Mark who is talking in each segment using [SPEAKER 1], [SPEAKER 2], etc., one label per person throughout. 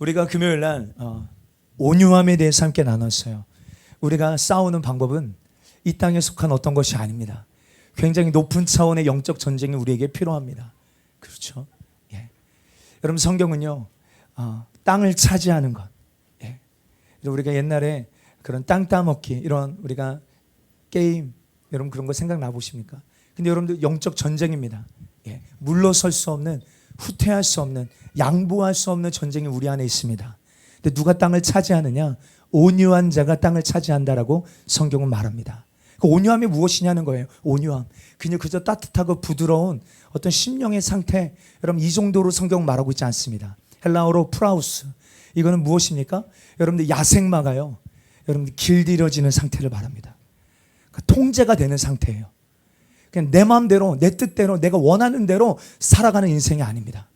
[SPEAKER 1] 우리가 금요일 날 온유함에 대해서 함께 나눴어요. 우리가 싸우는 방법은 이 땅에 속한 어떤 것이 아닙니다. 굉장히 높은 차원의 영적 전쟁이 우리에게 필요합니다. 그렇죠? 예. 여러분, 성경은요, 땅을 차지하는 것. 예. 우리가 옛날에 그런 땅 따먹기, 이런 우리가 게임, 여러분 그런 거 생각나 보십니까? 근데 여러분들 영적 전쟁입니다. 예. 물러설 수 없는, 후퇴할 수 없는, 양보할 수 없는 전쟁이 우리 안에 있습니다. 근데 누가 땅을 차지하느냐? 온유한 자가 땅을 차지한다라고 성경은 말합니다. 그 온유함이 무엇이냐는 거예요. 온유함. 그냥 그저 따뜻하고 부드러운 어떤 심령의 상태. 여러분, 이 정도로 성경은 말하고 있지 않습니다. 헬라어로 프라우스. 이거는 무엇입니까? 여러분들 야생마가요, 여러분들 길들여지는 상태를 말합니다. 그러니까 통제가 되는 상태예요. 그냥 내 마음대로, 내 뜻대로, 내가 원하는 대로 살아가는 인생이 아닙니다.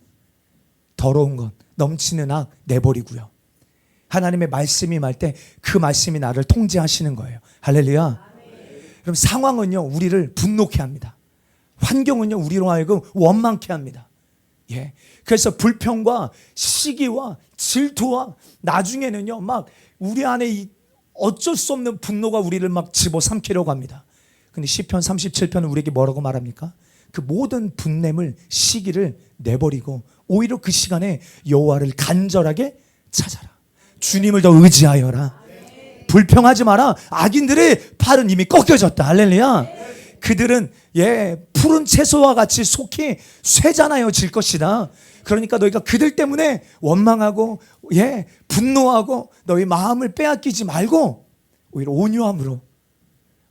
[SPEAKER 1] 더러운 것, 넘치는 악 내버리고요. 하나님의 말씀이 말 때 그 말씀이 나를 통제하시는 거예요. 할렐루야. 그럼 상황은요, 우리를 분노케 합니다. 환경은요, 우리로 하여금 원망케 합니다. 예. 그래서 불평과 시기와 질투와 나중에는요, 막 우리 안에 이 어쩔 수 없는 분노가 우리를 막 집어삼키려고 합니다. 근데 시편 37편은 우리에게 뭐라고 말합니까? 그 모든 분냄을, 시기를 내버리고 오히려 그 시간에 여호와를 간절하게 찾아라. 주님을 더 의지하여라. 불평하지 마라. 악인들의 팔은 이미 꺾여졌다. 할렐루야. 그들은 푸른 채소와 같이 속히 쇠잖아요 질 것이다. 그러니까 너희가 그들 때문에 원망하고 분노하고 너희 마음을 빼앗기지 말고 오히려 온유함으로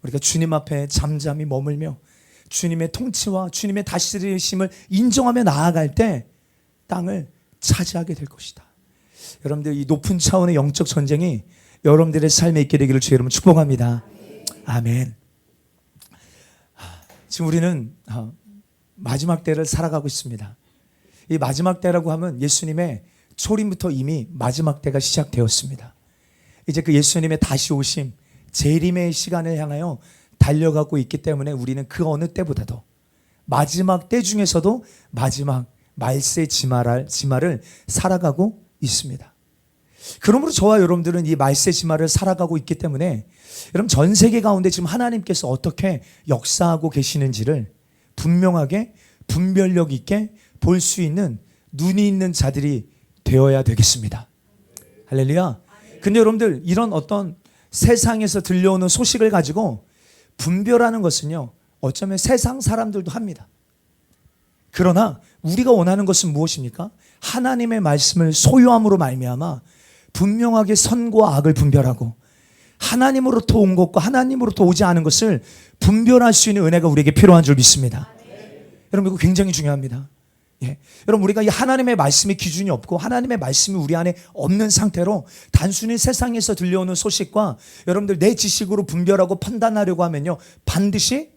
[SPEAKER 1] 우리가 주님 앞에 잠잠히 머물며 주님의 통치와 주님의 다스리심을 인정하며 나아갈 때 땅을 차지하게 될 것이다. 여러분들, 이 높은 차원의 영적 전쟁이 여러분들의 삶에 있게 되기를 주의 이름으로 축복합니다. 아멘. 지금 우리는 마지막 때를 살아가고 있습니다. 이 마지막 때라고 하면 예수님의 초림부터 이미 마지막 때가 시작되었습니다. 이제 그 예수님의 다시 오심, 재림의 시간을 향하여 달려가고 있기 때문에 우리는 그 어느 때보다도 마지막 때 중에서도 마지막 말세 지마를 살아가고 있습니다. 그러므로 저와 여러분들은 이 말세 지마를 살아가고 있기 때문에 여러분, 전 세계 가운데 지금 하나님께서 어떻게 역사하고 계시는지를 분명하게 분별력 있게 볼 수 있는 눈이 있는 자들이 되어야 되겠습니다. 할렐루야. 근데 여러분들, 이런 어떤 세상에서 들려오는 소식을 가지고 분별하는 것은요, 어쩌면 세상 사람들도 합니다. 그러나 우리가 원하는 것은 무엇입니까? 하나님의 말씀을 소유함으로 말미암아 분명하게 선과 악을 분별하고 하나님으로부터 온 것과 하나님으로부터 오지 않은 것을 분별할 수 있는 은혜가 우리에게 필요한 줄 믿습니다. 여러분, 이거 굉장히 중요합니다. 여러분, 우리가 이 하나님의 말씀이 기준이 없고 하나님의 말씀이 우리 안에 없는 상태로 단순히 세상에서 들려오는 소식과 여러분들 내 지식으로 분별하고 판단하려고 하면요, 반드시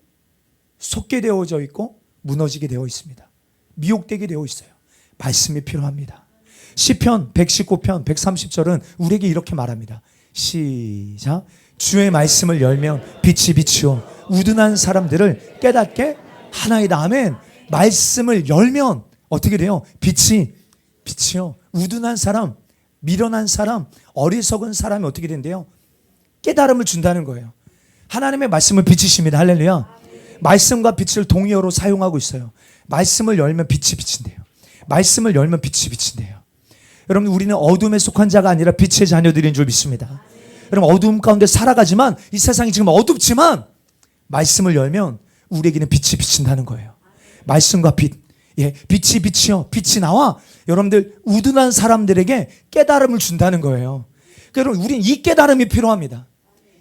[SPEAKER 1] 속게 되어져 있고 무너지게 되어 있습니다. 미혹되게 되어 있어요. 말씀이 필요합니다. 시편 119편 130절은 우리에게 이렇게 말합니다. 시작. 주의 말씀을 열면 빛이 비치오 우둔한 사람들을 깨닫게 하나이다. 아멘. 말씀을 열면 어떻게 돼요? 빛이 비치오. 우둔한 사람, 미련한 사람, 어리석은 사람이 어떻게 된대요? 깨달음을 준다는 거예요. 하나님의 말씀을 비치십니다. 할렐루야. 말씀과 빛을 동의어로 사용하고 있어요. 말씀을 열면 빛이 비친대요. 말씀을 열면 빛이 비친대요. 여러분, 우리는 어둠에 속한 자가 아니라 빛의 자녀들인 줄 믿습니다. 여러분, 어둠 가운데 살아가지만 이 세상이 지금 어둡지만 말씀을 열면 우리에게는 빛이 비친다는 거예요. 말씀과 빛. 빛이 비치어. 빛이 나와. 여러분들, 우둔한 사람들에게 깨달음을 준다는 거예요. 그러니까 여러분, 우리는 이 깨달음이 필요합니다.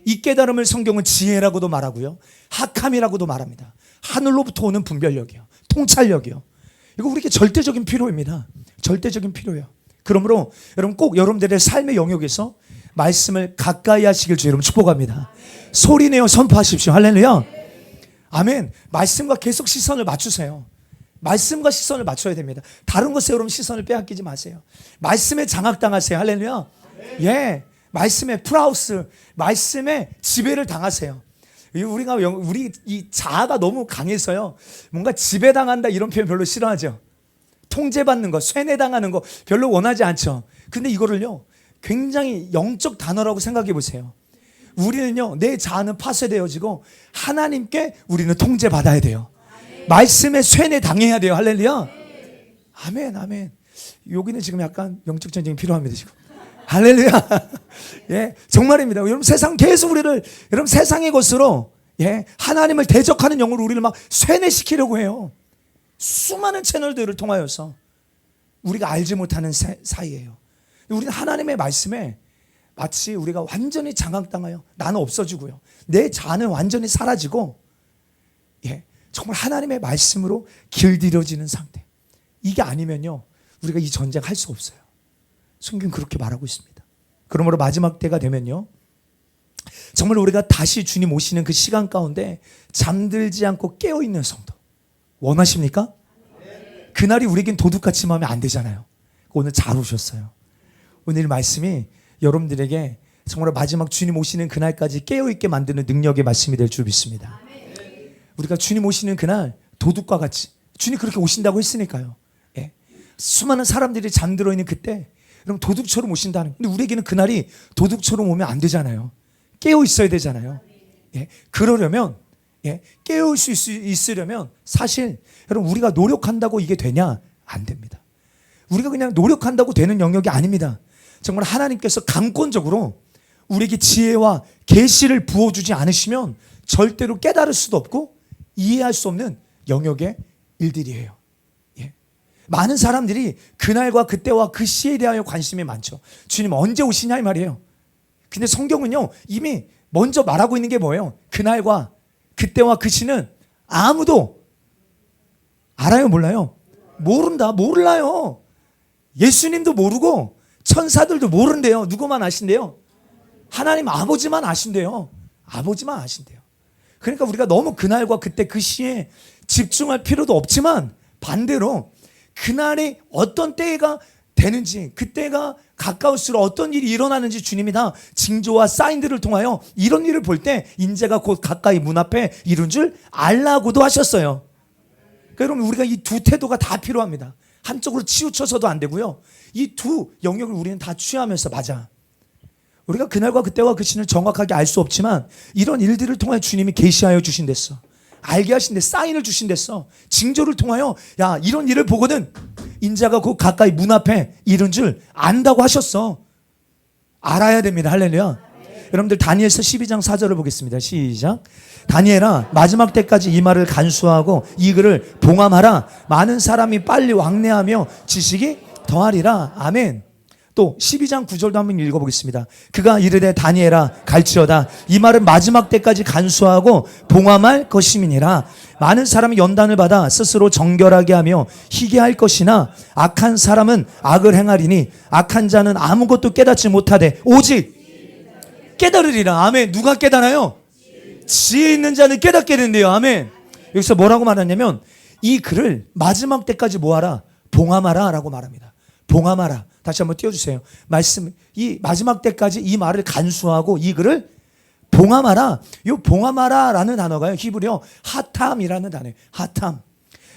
[SPEAKER 1] 이 깨달음을 성경은 지혜라고도 말하고요, 학함이라고도 말합니다. 하늘로부터 오는 분별력이요, 통찰력이요. 이거 우리에게 절대적인 필요입니다. 절대적인 필요예요. 그러므로 여러분, 꼭 여러분들의 삶의 영역에서 말씀을 가까이 하시길 주 여러분 축복합니다. 소리내어 선포하십시오. 할렐루야. 아멘. 말씀과 계속 시선을 맞추세요. 말씀과 시선을 맞춰야 됩니다. 다른 것에 여러분 시선을 빼앗기지 마세요. 말씀에 장악당하세요. 할렐루야. 말씀에 프라우스, 말씀에 지배를 당하세요. 우리 이 자아가 너무 강해서요, 뭔가 지배당한다 이런 표현 별로 싫어하죠. 통제받는 거, 쇠뇌당하는 거 별로 원하지 않죠. 근데 이거를요 굉장히 영적 단어라고 생각해 보세요. 우리는요 내 자아는 파쇄되어지고 하나님께 우리는 통제받아야 돼요. 말씀에 쇠뇌 당해야 돼요. 할렐루야. 아멘 아멘. 여기는 지금 약간 영적 전쟁이 필요합니다 지금. 할렐루야. 예, 정말입니다. 여러분 세상 계속 우리를 여러분 세상의 것으로 하나님을 대적하는 영으로 우리를 막 쇠뇌시키려고 해요. 수많은 채널들을 통하여서 우리가 알지 못하는 사이예요. 우리는 하나님의 말씀에 마치 우리가 완전히 장악당하여 나는 없어지고요. 내 자아는 완전히 사라지고 정말 하나님의 말씀으로 길들여지는 상태. 이게 아니면요 우리가 이 전쟁 할 수 없어요. 성경 그렇게 말하고 있습니다. 그러므로 마지막 때가 되면요 정말 우리가 다시 주님 오시는 그 시간 가운데 잠들지 않고 깨어있는 성도 원하십니까? 그날이 우리에겐 도둑같이 마음에 안 되잖아요. 오늘 잘 오셨어요. 오늘 말씀이 여러분들에게 정말 마지막 주님 오시는 그날까지 깨어있게 만드는 능력의 말씀이 될 줄 믿습니다. 우리가 주님 오시는 그날 도둑과 같이 주님 그렇게 오신다고 했으니까요. 수많은 사람들이 잠들어 있는 그때 그럼 도둑처럼 오신다는. 근데 우리에게는 그날이 도둑처럼 오면 안 되잖아요. 깨어 있어야 되잖아요. 그러려면 깨어 있으려면 사실 여러분 우리가 노력한다고 이게 되냐? 안 됩니다. 우리가 그냥 노력한다고 되는 영역이 아닙니다. 정말 하나님께서 강권적으로 우리에게 지혜와 계시를 부어주지 않으시면 절대로 깨달을 수도 없고 이해할 수 없는 영역의 일들이에요. 많은 사람들이 그날과 그때와 그 시에 대하여 관심이 많죠. 주님 언제 오시냐 이 말이에요. 근데 성경은요 이미 먼저 말하고 있는 게 뭐예요? 그날과 그때와 그 시는 아무도 알아요 몰라요? 몰라요. 예수님도 모르고 천사들도 모른대요. 누구만 아신대요? 하나님 아버지만 아신대요. 아버지만 아신대요. 그러니까 우리가 너무 그날과 그때 그 시에 집중할 필요도 없지만 반대로 그날이 어떤 때가 되는지 그때가 가까울수록 어떤 일이 일어나는지 주님이 다 징조와 사인들을 통하여 이런 일을 볼 때 인재가 곧 가까이 문 앞에 이룬 줄 알라고도 하셨어요. 그러니까 여러분 우리가 이 두 태도가 다 필요합니다. 한쪽으로 치우쳐서도 안 되고요. 이 두 영역을 우리는 다 취하면서 맞아. 우리가 그날과 그때와 그 시를 정확하게 알 수 없지만 이런 일들을 통해 주님이 계시하여 주신댔어. 알게 하신대. 사인을 주신댔어. 징조를 통하여 야 이런 일을 보거든 인자가 그 가까이 문 앞에 이른 줄 안다고 하셨어. 알아야 됩니다. 할렐루야. 여러분들 다니엘서 12장 4절을 보겠습니다. 시작. 다니엘아 마지막 때까지 이 말을 간수하고 이 글을 봉함하라. 많은 사람이 빨리 왕래하며 지식이 더하리라. 아멘. 또 12장 9절도 한번 읽어보겠습니다. 그가 이르되 다니엘아 갈지어다 이 말은 마지막 때까지 간수하고 봉함할 것임이니라. 많은 사람이 연단을 받아 스스로 정결하게 하며 희게 할 것이나 악한 사람은 악을 행하리니 악한 자는 아무것도 깨닫지 못하되 오직 깨달으리라. 아멘. 누가 깨달아요? 지혜 있는 자는 깨닫게 된대요. 아멘. 여기서 뭐라고 말하냐면 이 글을 마지막 때까지 뭐하라? 봉함하라 라고 말합니다. 봉함하라. 다시 한번 띄워주세요. 말씀, 이 마지막 때까지 이 말을 간수하고 이 글을 봉함하라. 이 봉함하라 라는 단어가요. 히브리어 하탐이라는 단어예요. 하탐.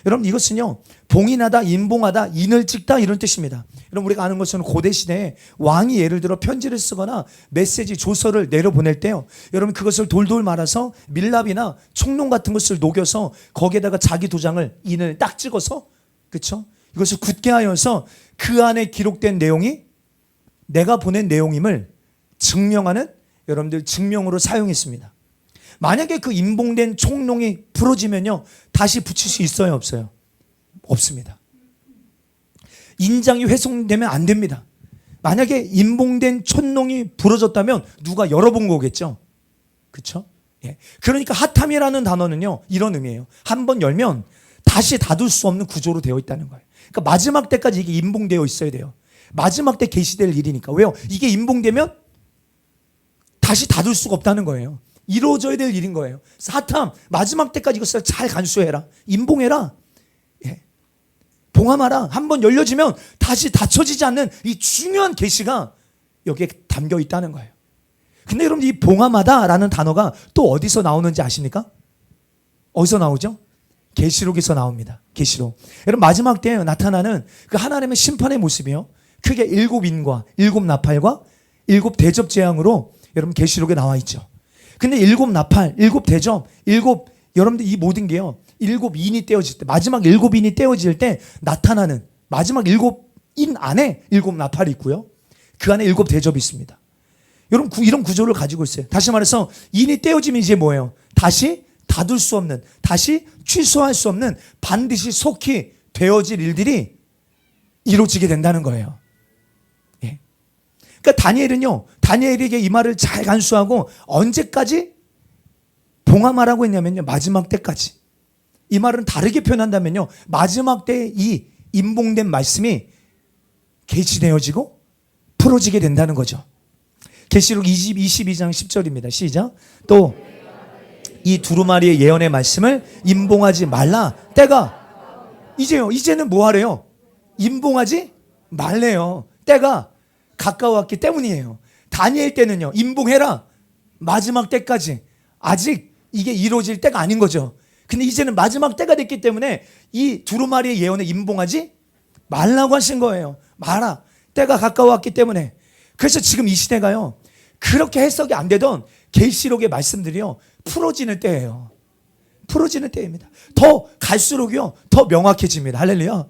[SPEAKER 1] 여러분 이것은요. 봉인하다, 인봉하다, 인을 찍다 이런 뜻입니다. 여러분 우리가 아는 것처럼 고대 시대에 왕이 예를 들어 편지를 쓰거나 메시지 조서를 내려보낼 때요. 여러분 그것을 돌돌 말아서 밀랍이나 총론 같은 것을 녹여서 거기에다가 자기 도장을 인을 딱 찍어서 그렇죠? 이것을 굳게 하여서 그 안에 기록된 내용이 내가 보낸 내용임을 증명하는 여러분들 증명으로 사용했습니다. 만약에 그 인봉된 총롱이 부러지면요 다시 붙일 수 있어요 없어요? 없습니다. 인장이 훼손되면 안 됩니다. 만약에 인봉된 촛농이 부러졌다면 누가 열어본 거겠죠. 그렇죠? 예. 그러니까 하탐이라는 단어는요 이런 의미예요. 한번 열면 다시 닫을 수 없는 구조로 되어 있다는 거예요. 그러니까 마지막 때까지 이게 인봉되어 있어야 돼요. 마지막 때 계시될 일이니까. 왜요? 이게 인봉되면 다시 닫을 수가 없다는 거예요. 이루어져야 될 일인 거예요. 하탐 마지막 때까지 이것을 잘 간수해라. 인봉해라. 예. 봉함하라. 한번 열려지면 다시 닫혀지지 않는 이 중요한 계시가 여기에 담겨 있다는 거예요. 근데 여러분 이 봉함하다라는 단어가 또 어디서 나오는지 아십니까? 어디서 나오죠? 계시록에서 나옵니다. 계시록. 여러분 마지막 때에 나타나는 그 하나님의 심판의 모습이요. 크게 7인과 7나팔과 7대접 재앙으로 여러분 계시록에 나와 있죠. 근데 7나팔, 7대접, 여러분들 이 모든 게요. 7인이 떼어질 때, 마지막 7인이 떼어질 때 나타나는 마지막 7인 안에 7나팔이 있고요. 그 안에 7대접이 있습니다. 여러분 이런 구조를 가지고 있어요. 다시 말해서 인이 떼어지면 이제 뭐예요? 다시 닫을 수 없는, 다시 취소할 수 없는 반드시 속히 되어질 일들이 이루어지게 된다는 거예요. 예. 그러니까 다니엘에게 이 말을 잘 간수하고 언제까지 봉함하라고 했냐면요. 마지막 때까지. 이 말은 다르게 표현한다면요. 마지막 때에 이 임봉된 말씀이 계시되어지고 풀어지게 된다는 거죠. 계시록 22장 10절입니다. 시작. 또 이 두루마리의 예언의 말씀을 임봉하지 말라. 때가 이제는 뭐 하래요? 임봉하지 말래요. 때가 가까웠기 때문이에요. 다니엘 때는요. 임봉해라. 마지막 때까지. 아직 이게 이루어질 때가 아닌 거죠. 근데 이제는 마지막 때가 됐기 때문에 이 두루마리의 예언에 임봉하지 말라고 하신 거예요. 마라. 때가 가까웠기 때문에. 그래서 지금 이 시대가요. 그렇게 해석이 안 되던 계시록의 말씀들이요. 풀어지는 때예요. 풀어지는 때입니다. 더 갈수록요. 더 명확해집니다. 할렐루야.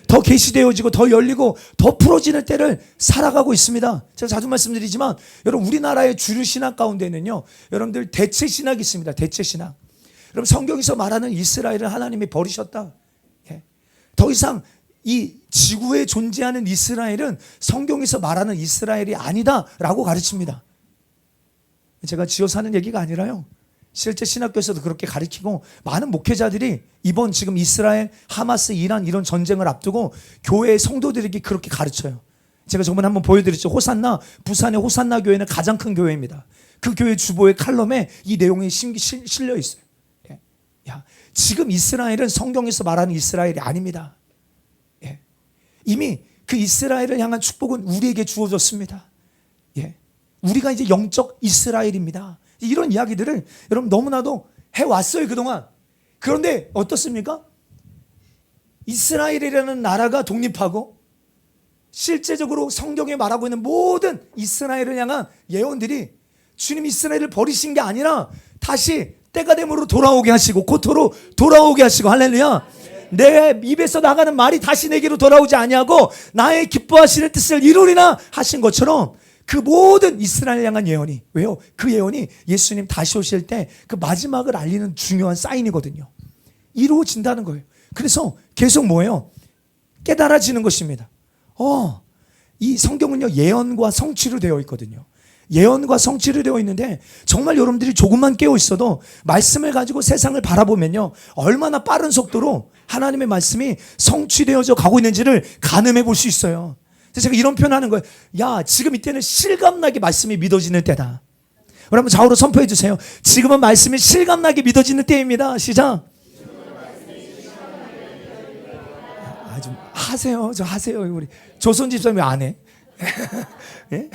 [SPEAKER 1] 더 계시되어지고 더 열리고 더 풀어지는 때를 살아가고 있습니다. 제가 자주 말씀드리지만 여러분 우리나라의 주류 신학 가운데는요. 여러분들 대체 신학이 있습니다. 대체 신학. 여러분 성경에서 말하는 이스라엘을 하나님이 버리셨다. 예. 더 이상 이 지구에 존재하는 이스라엘은 성경에서 말하는 이스라엘이 아니다라고 가르칩니다. 제가 지어서 하는 얘기가 아니라요. 실제 신학교에서도 그렇게 가르치고 많은 목회자들이 이번 지금 이스라엘, 하마스, 이란 이런 전쟁을 앞두고 교회의 성도들에게 그렇게 가르쳐요. 제가 저번에 한번 보여드렸죠. 호산나, 부산의 호산나 교회는 가장 큰 교회입니다. 그 교회 주보의 칼럼에 이 내용이 실려 있어요. 야, 지금 이스라엘은 성경에서 말하는 이스라엘이 아닙니다. 예. 이미 그 이스라엘을 향한 축복은 우리에게 주어졌습니다. 예. 우리가 이제 영적 이스라엘입니다. 이런 이야기들을 여러분 너무나도 해왔어요, 그동안. 그런데 어떻습니까? 이스라엘이라는 나라가 독립하고 실제적으로 성경에 말하고 있는 모든 이스라엘을 향한 예언들이 주님 이스라엘을 버리신 게 아니라 다시 때가 됨으로 돌아오게 하시고 고토로 돌아오게 하시고 할렐루야. 내 입에서 나가는 말이 다시 내게로 돌아오지 아니하고 나의 기뻐하시는 뜻을 이루리라 하신 것처럼 그 모든 이스라엘 향한 예언이, 왜요? 그 예언이 예수님 다시 오실 때 그 마지막을 알리는 중요한 사인이거든요. 이루어진다는 거예요. 그래서 계속 뭐예요? 깨달아지는 것입니다. 이 성경은요 예언과 성취로 되어 있거든요. 예언과 성취로 되어 있는데 정말 여러분들이 조금만 깨어 있어도 말씀을 가지고 세상을 바라보면요 얼마나 빠른 속도로 하나님의 말씀이 성취되어져 가고 있는지를 가늠해 볼 수 있어요. 그래서 제가 이런 표현하는 거예요. 야, 지금 이때는 실감나게 말씀이 믿어지는 때다. 여러분 좌우로 선포해 주세요. 지금은 말씀이 실감나게 믿어지는 때입니다. 시작. 좀 하세요. 저 하세요. 우리 조선 집사님 왜 안 해? 예?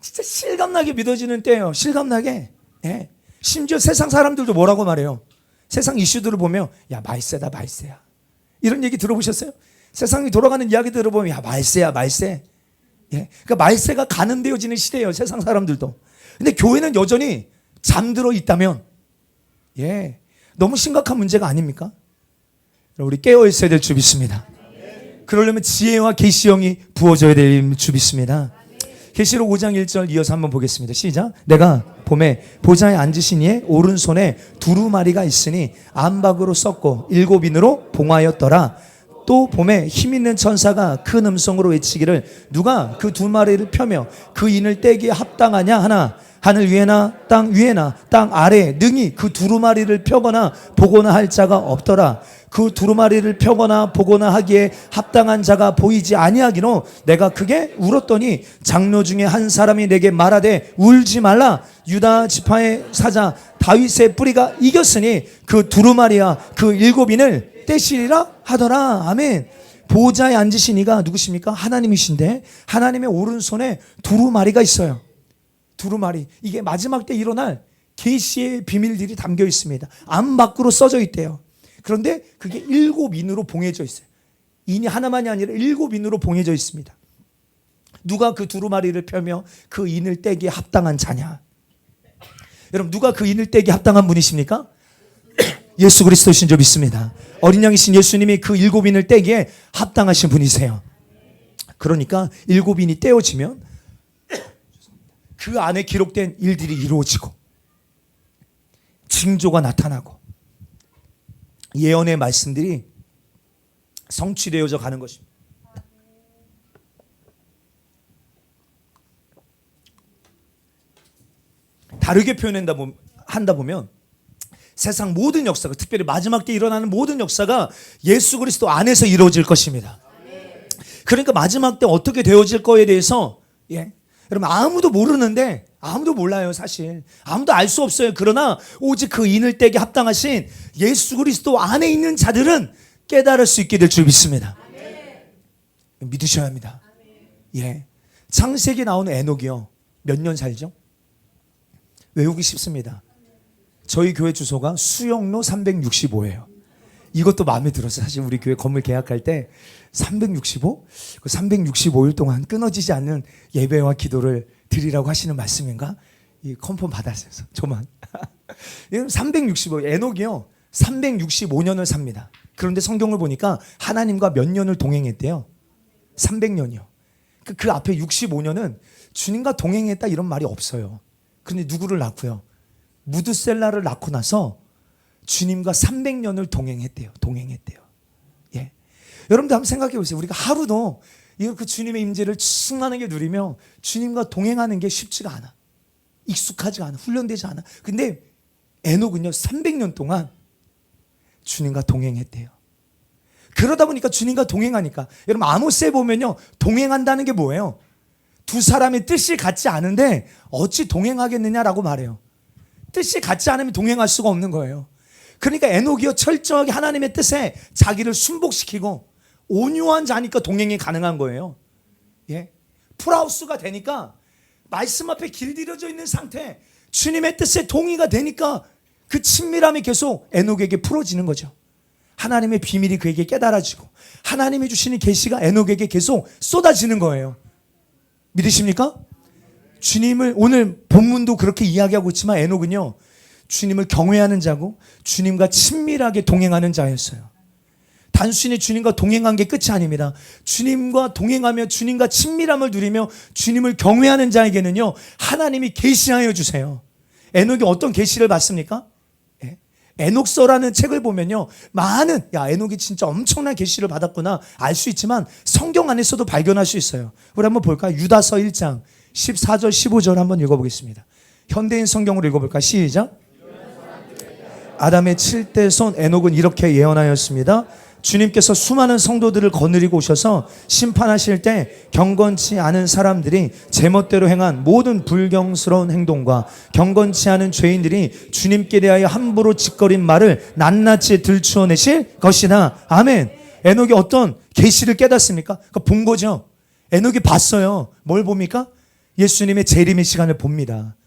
[SPEAKER 1] 진짜 실감나게 믿어지는 때예요. 실감나게. 예. 심지어 세상 사람들도 뭐라고 말해요? 세상 이슈들을 보면 야 말세다 말세야. 이런 얘기 들어보셨어요? 세상이 돌아가는 이야기 들어보면 야 말세야 말세. 예. 그러니까 말세가 가늠되어지는 시대예요. 세상 사람들도. 근데 교회는 여전히 잠들어 있다면 예 너무 심각한 문제가 아닙니까? 우리 깨어 있어야 될 줄 믿습니다. 그러려면 지혜와 계시형이 부어져야 될 줄 믿습니다. 계시록 5장 1절 이어서 한번 보겠습니다. 시작. 내가 봄에 보좌에 앉으신 이의 오른손에 두루마리가 있으니 안박으로 썼고 7인으로 봉하였더라. 또 봄에 힘있는 천사가 큰 음성으로 외치기를 누가 그 두 마리를 펴며 그 인을 떼기에 합당하냐 하나 하늘 위에나 땅 위에나 땅 아래에 능히 그 두루마리를 펴거나 보거나 할 자가 없더라. 그 두루마리를 펴거나 보거나 하기에 합당한 자가 보이지 아니하기로 내가 크게 울었더니 장로 중에 한 사람이 내게 말하되 울지 말라. 유다 지파의 사자 다윗의 뿌리가 이겼으니 그 두루마리와 그 7인을 떼시리라 하더라. 아멘. 보좌에 앉으신 이가 누구십니까? 하나님이신데 하나님의 오른손에 두루마리가 있어요. 두루마리. 이게 마지막 때 일어날 계시의 비밀들이 담겨 있습니다. 암 밖으로 써져 있대요. 그런데 그게 7인으로 봉해져 있어요. 인이 하나만이 아니라 7인으로 봉해져 있습니다. 누가 그 두루마리를 펴며 그 인을 떼기에 합당한 자냐? 여러분, 누가 그 인을 떼기에 합당한 분이십니까? 예수 그리스도신 줄 믿습니다. 어린 양이신 예수님이 그 7인을 떼기에 합당하신 분이세요. 그러니까 7인이 떼어지면 그 안에 기록된 일들이 이루어지고 징조가 나타나고 예언의 말씀들이 성취되어져 가는 것입니다. 다르게 한다 보면 세상 모든 역사가, 특별히 마지막 때 일어나는 모든 역사가 예수 그리스도 안에서 이루어질 것입니다. 그러니까 마지막 때 어떻게 되어질 거에 대해서 여러분 아무도 모르는데, 아무도 몰라요. 사실 아무도 알 수 없어요. 그러나 오직 그 인을 떼기 합당하신 예수 그리스도 안에 있는 자들은 깨달을 수 있게 될 줄 믿습니다. 믿으셔야 합니다. 창세기 나오는 에녹이요, 몇 년 살죠? 외우기 쉽습니다. 저희 교회 주소가 수영로 365예요. 이것도 마음에 들었어요. 사실 우리 교회 건물 계약할 때 365? 그 365일 동안 끊어지지 않는 예배와 기도를 드리라고 하시는 말씀인가? 이 컨펌 받았어요. 저만. 365, 에녹이요 365년을 삽니다. 그런데 성경을 보니까 하나님과 몇 년을 동행했대요? 300년이요. 그 앞에 65년은 주님과 동행했다 이런 말이 없어요. 그런데 누구를 낳고요? 무드셀라를 낳고 나서 주님과 300년을 동행했대요. 여러분들 한번 생각해 보세요. 우리가 하루도 그 주님의 임재를 충만하게 누리며 주님과 동행하는 게 쉽지가 않아. 익숙하지가 않아. 훈련되지 않아. 근데 에녹은요 300년 동안 주님과 동행했대요. 그러다 보니까 주님과 동행하니까, 여러분 아모스에 보면요 동행한다는 게 뭐예요? 두 사람의 뜻이 같지 않은데 어찌 동행하겠느냐라고 말해요. 뜻이 같지 않으면 동행할 수가 없는 거예요. 그러니까 에녹이요 철저하게 하나님의 뜻에 자기를 순복시키고 온유한 자니까 동행이 가능한 거예요. 풀하우스가 되니까, 말씀 앞에 길들여져 있는 상태, 주님의 뜻에 동의가 되니까 그 친밀함이 계속 에녹에게 풀어지는 거죠. 하나님의 비밀이 그에게 깨달아지고 하나님이 주시는 계시가 에녹에게 계속 쏟아지는 거예요. 믿으십니까? 주님을, 오늘 본문도 그렇게 이야기하고 있지만 에녹은요 주님을 경외하는 자고 주님과 친밀하게 동행하는 자였어요. 단순히 주님과 동행한 게 끝이 아닙니다. 주님과 동행하며 주님과 친밀함을 누리며 주님을 경외하는 자에게는요 하나님이 계시하여 주세요. 에녹이 어떤 계시를 받습니까? 에녹서라는 책을 보면요 많은, 에녹이 진짜 엄청난 계시를 받았구나 알 수 있지만 성경 안에서도 발견할 수 있어요. 우리 한번 볼까요? 유다서 1장 14절 15절 한번 읽어보겠습니다. 현대인 성경으로 읽어볼까요? 시작. 아담의 7대 손 에녹은 이렇게 예언하였습니다. 주님께서 수많은 성도들을 거느리고 오셔서 심판하실 때 경건치 않은 사람들이 제멋대로 행한 모든 불경스러운 행동과 경건치 않은 죄인들이 주님께 대하여 함부로 짓거린 말을 낱낱이 들추어내실 것이다. 아멘. 에녹이 어떤 계시를 깨닫습니까? 본 거죠. 에녹이 봤어요. 뭘 봅니까? 예수님의 재림의 시간을 봅니다.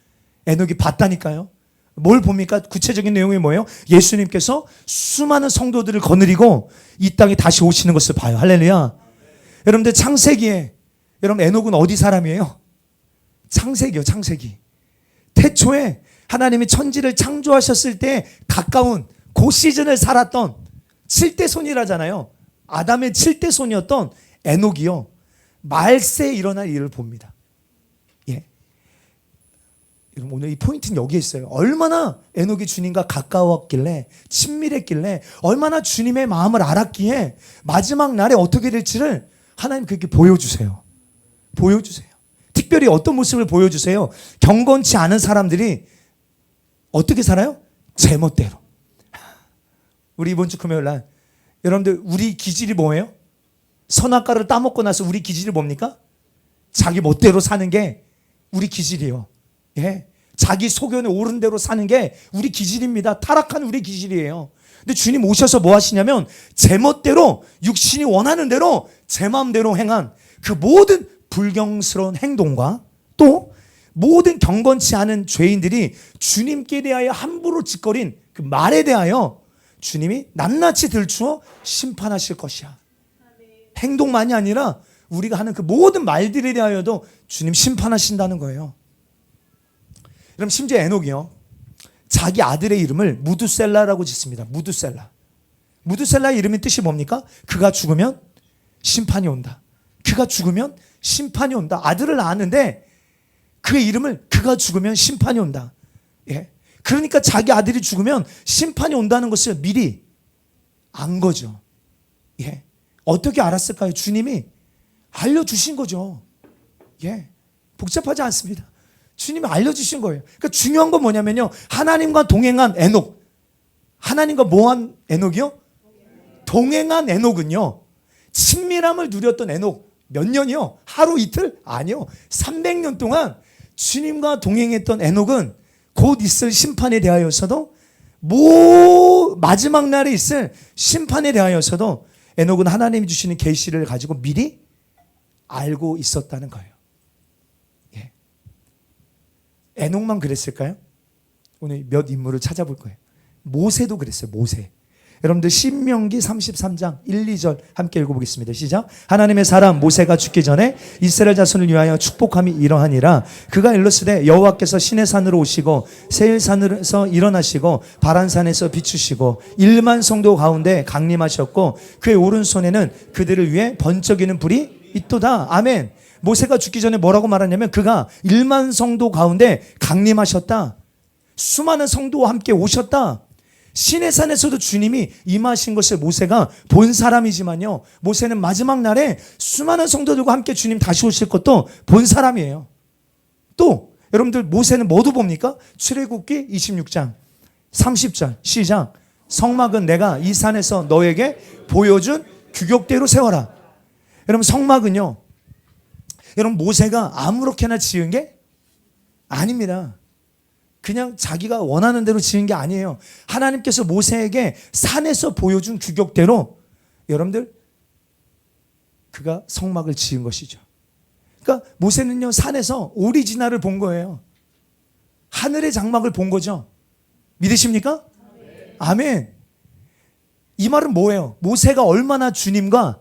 [SPEAKER 1] 에녹이 봤다니까요. 뭘 봅니까? 구체적인 내용이 뭐예요? 예수님께서 수많은 성도들을 거느리고 이 땅에 다시 오시는 것을 봐요. 할렐루야. 여러분들 창세기에, 여러분 에녹은 어디 사람이에요? 창세기요, 창세기. 태초에 하나님이 천지를 창조하셨을 때 가까운 그 시즌을 살았던 7대 손이라잖아요. 아담의 7대 손이었던 에녹이요 말세에 일어날 일을 봅니다. 오늘 이 포인트는 여기에 있어요. 얼마나 에녹이 주님과 가까웠길래, 친밀했길래, 얼마나 주님의 마음을 알았기에 마지막 날에 어떻게 될지를 하나님 그렇게 보여주세요. 특별히 어떤 모습을 보여주세요? 경건치 않은 사람들이 어떻게 살아요? 제멋대로. 우리 이번 주 금요일 날 여러분들 우리 기질이 뭐예요? 선악과를 따먹고 나서 우리 기질이 뭡니까? 자기 멋대로 사는 게 우리 기질이에요. 자기 소견에 오른 대로 사는 게 우리 기질입니다. 타락한 우리 기질이에요. 근데 주님 오셔서 뭐 하시냐면 제멋대로 육신이 원하는 대로 제 마음대로 행한 그 모든 불경스러운 행동과 또 모든 경건치 않은 죄인들이 주님께 대하여 함부로 짓거린 그 말에 대하여 주님이 낱낱이 들추어 심판하실 것이야. 행동만이 아니라 우리가 하는 그 모든 말들에 대하여도 주님 심판하신다는 거예요. 그럼 심지어 에녹이요, 자기 아들의 이름을 무두셀라라고 짓습니다. 무두셀라. 무두셀라의 이름의 뜻이 뭡니까? 그가 죽으면 심판이 온다. 그가 죽으면 심판이 온다. 아들을 낳았는데 그의 이름을 그가 죽으면 심판이 온다. 예. 그러니까 자기 아들이 죽으면 심판이 온다는 것을 미리 안 거죠. 예. 어떻게 알았을까요? 주님이 알려주신 거죠. 예. 복잡하지 않습니다. 주님이 알려주신 거예요. 그러니까 중요한 건 뭐냐면요, 하나님과 동행한 에녹. 하나님과 뭐한 에녹이요? 동행한 에녹은요, 친밀함을 누렸던 에녹 몇 년이요? 하루 이틀? 아니요. 300년 동안 주님과 동행했던 에녹은 곧 있을 심판에 대하여서도, 마지막 날에 있을 심판에 대하여서도 에녹은 하나님이 주시는 계시를 가지고 미리 알고 있었다는 거예요. 예. 에녹만 그랬을까요? 오늘 몇 인물을 찾아볼 거예요. 모세도 그랬어요. 모세. 여러분들 신명기 33장 1, 2절 함께 읽어보겠습니다. 시작. 하나님의 사람 모세가 죽기 전에 이스라엘 자손을 위하여 축복함이 이러하니라. 그가 일렀으되 여호와께서 시내 산으로 오시고 세일 산에서 일어나시고 바란산에서 비추시고 1만 성도 가운데 강림하셨고 그의 오른손에는 그들을 위해 번쩍이는 불이 있도다. 아멘. 모세가 죽기 전에 뭐라고 말하냐면 그가 1만 성도 가운데 강림하셨다. 수많은 성도와 함께 오셨다. 시내산에서도 주님이 임하신 것을 모세가 본 사람이지만요, 모세는 마지막 날에 수많은 성도들과 함께 주님 다시 오실 것도 본 사람이에요. 또 여러분들 모세는 뭐도 봅니까? 출애굽기 26장 30절 시작. 성막은 내가 이 산에서 너에게 보여준 규격대로 세워라. 여러분 성막은요, 여러분 모세가 아무렇게나 지은 게 아닙니다. 그냥 자기가 원하는 대로 지은 게 아니에요. 하나님께서 모세에게 산에서 보여준 규격대로 여러분들 그가 성막을 지은 것이죠. 그러니까 모세는요, 산에서 오리지널을 본 거예요. 하늘의 장막을 본 거죠. 믿으십니까? 아멘. 이 말은 뭐예요? 모세가 얼마나 주님과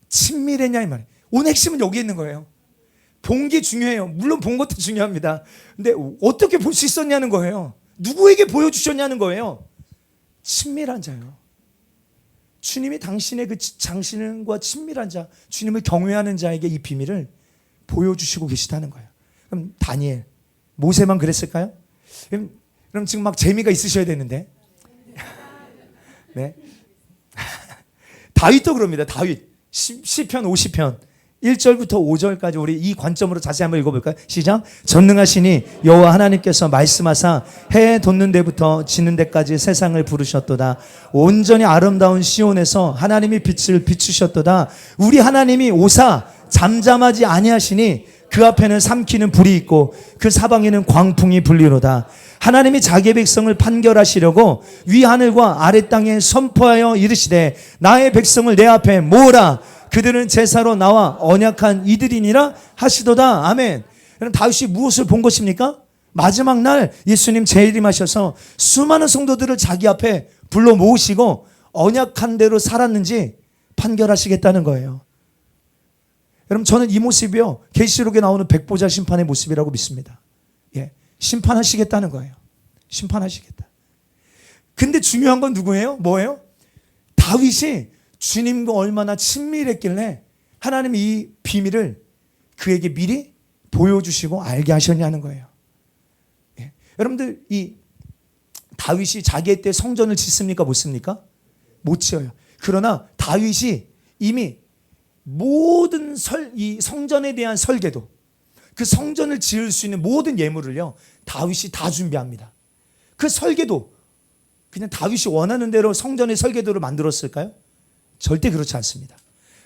[SPEAKER 1] 친밀했냐 이 말이에요. 오늘 핵심은 여기 있는 거예요. 본 게 중요해요. 물론 본 것도 중요합니다. 근데 어떻게 볼 수 있었냐는 거예요. 누구에게 보여주셨냐는 거예요. 친밀한 자요. 주님이 당신의 그 당신과 친밀한 자, 주님을 경외하는 자에게 이 비밀을 보여주시고 계시다는 거예요. 그럼 다니엘, 모세만 그랬을까요? 그럼 지금 막 재미가 있으셔야 되는데. 네. 다윗도 그럽니다. 다윗. 시편 50편 1절부터 5절까지 우리 이 관점으로 자세히 한번 읽어볼까요? 시작. 전능하시니 여호와 하나님께서 말씀하사 해 돋는 데부터 지는 데까지 세상을 부르셨도다. 온전히 아름다운 시온에서 하나님이 빛을 비추셨도다. 우리 하나님이 오사 잠잠하지 아니하시니 그 앞에는 삼키는 불이 있고 그 사방에는 광풍이 불리로다. 하나님이 자기의 백성을 판결하시려고 위 하늘과 아래 땅에 선포하여 이르시되 나의 백성을 내 앞에 모으라. 그들은 제사로 나와 언약한 이들이니라 하시도다. 아멘. 그럼 다윗이 무엇을 본 것입니까? 마지막 날 예수님 재림하셔서 수많은 성도들을 자기 앞에 불러 모으시고 언약한 대로 살았는지 판결하시겠다는 거예요. 여러분 저는 이 모습이요, 계시록에 나오는 백보자 심판의 모습이라고 믿습니다. 예, 심판하시겠다는 거예요. 심판하시겠다. 근데 중요한 건 누구예요? 뭐예요? 다윗이 주님과 얼마나 친밀했길래 하나님이 이 비밀을 그에게 미리 보여주시고 알게 하셨냐는 거예요. 예. 여러분들 이 다윗이 자기의 때 성전을 짓습니까? 못 씁니까? 못 지어요. 그러나 다윗이 이미 모든 이 성전에 대한 설계도, 그 성전을 지을 수 있는 모든 예물을요, 다윗이 다 준비합니다. 그 설계도 그냥 다윗이 원하는 대로 성전의 설계도를 만들었을까요? 절대 그렇지 않습니다.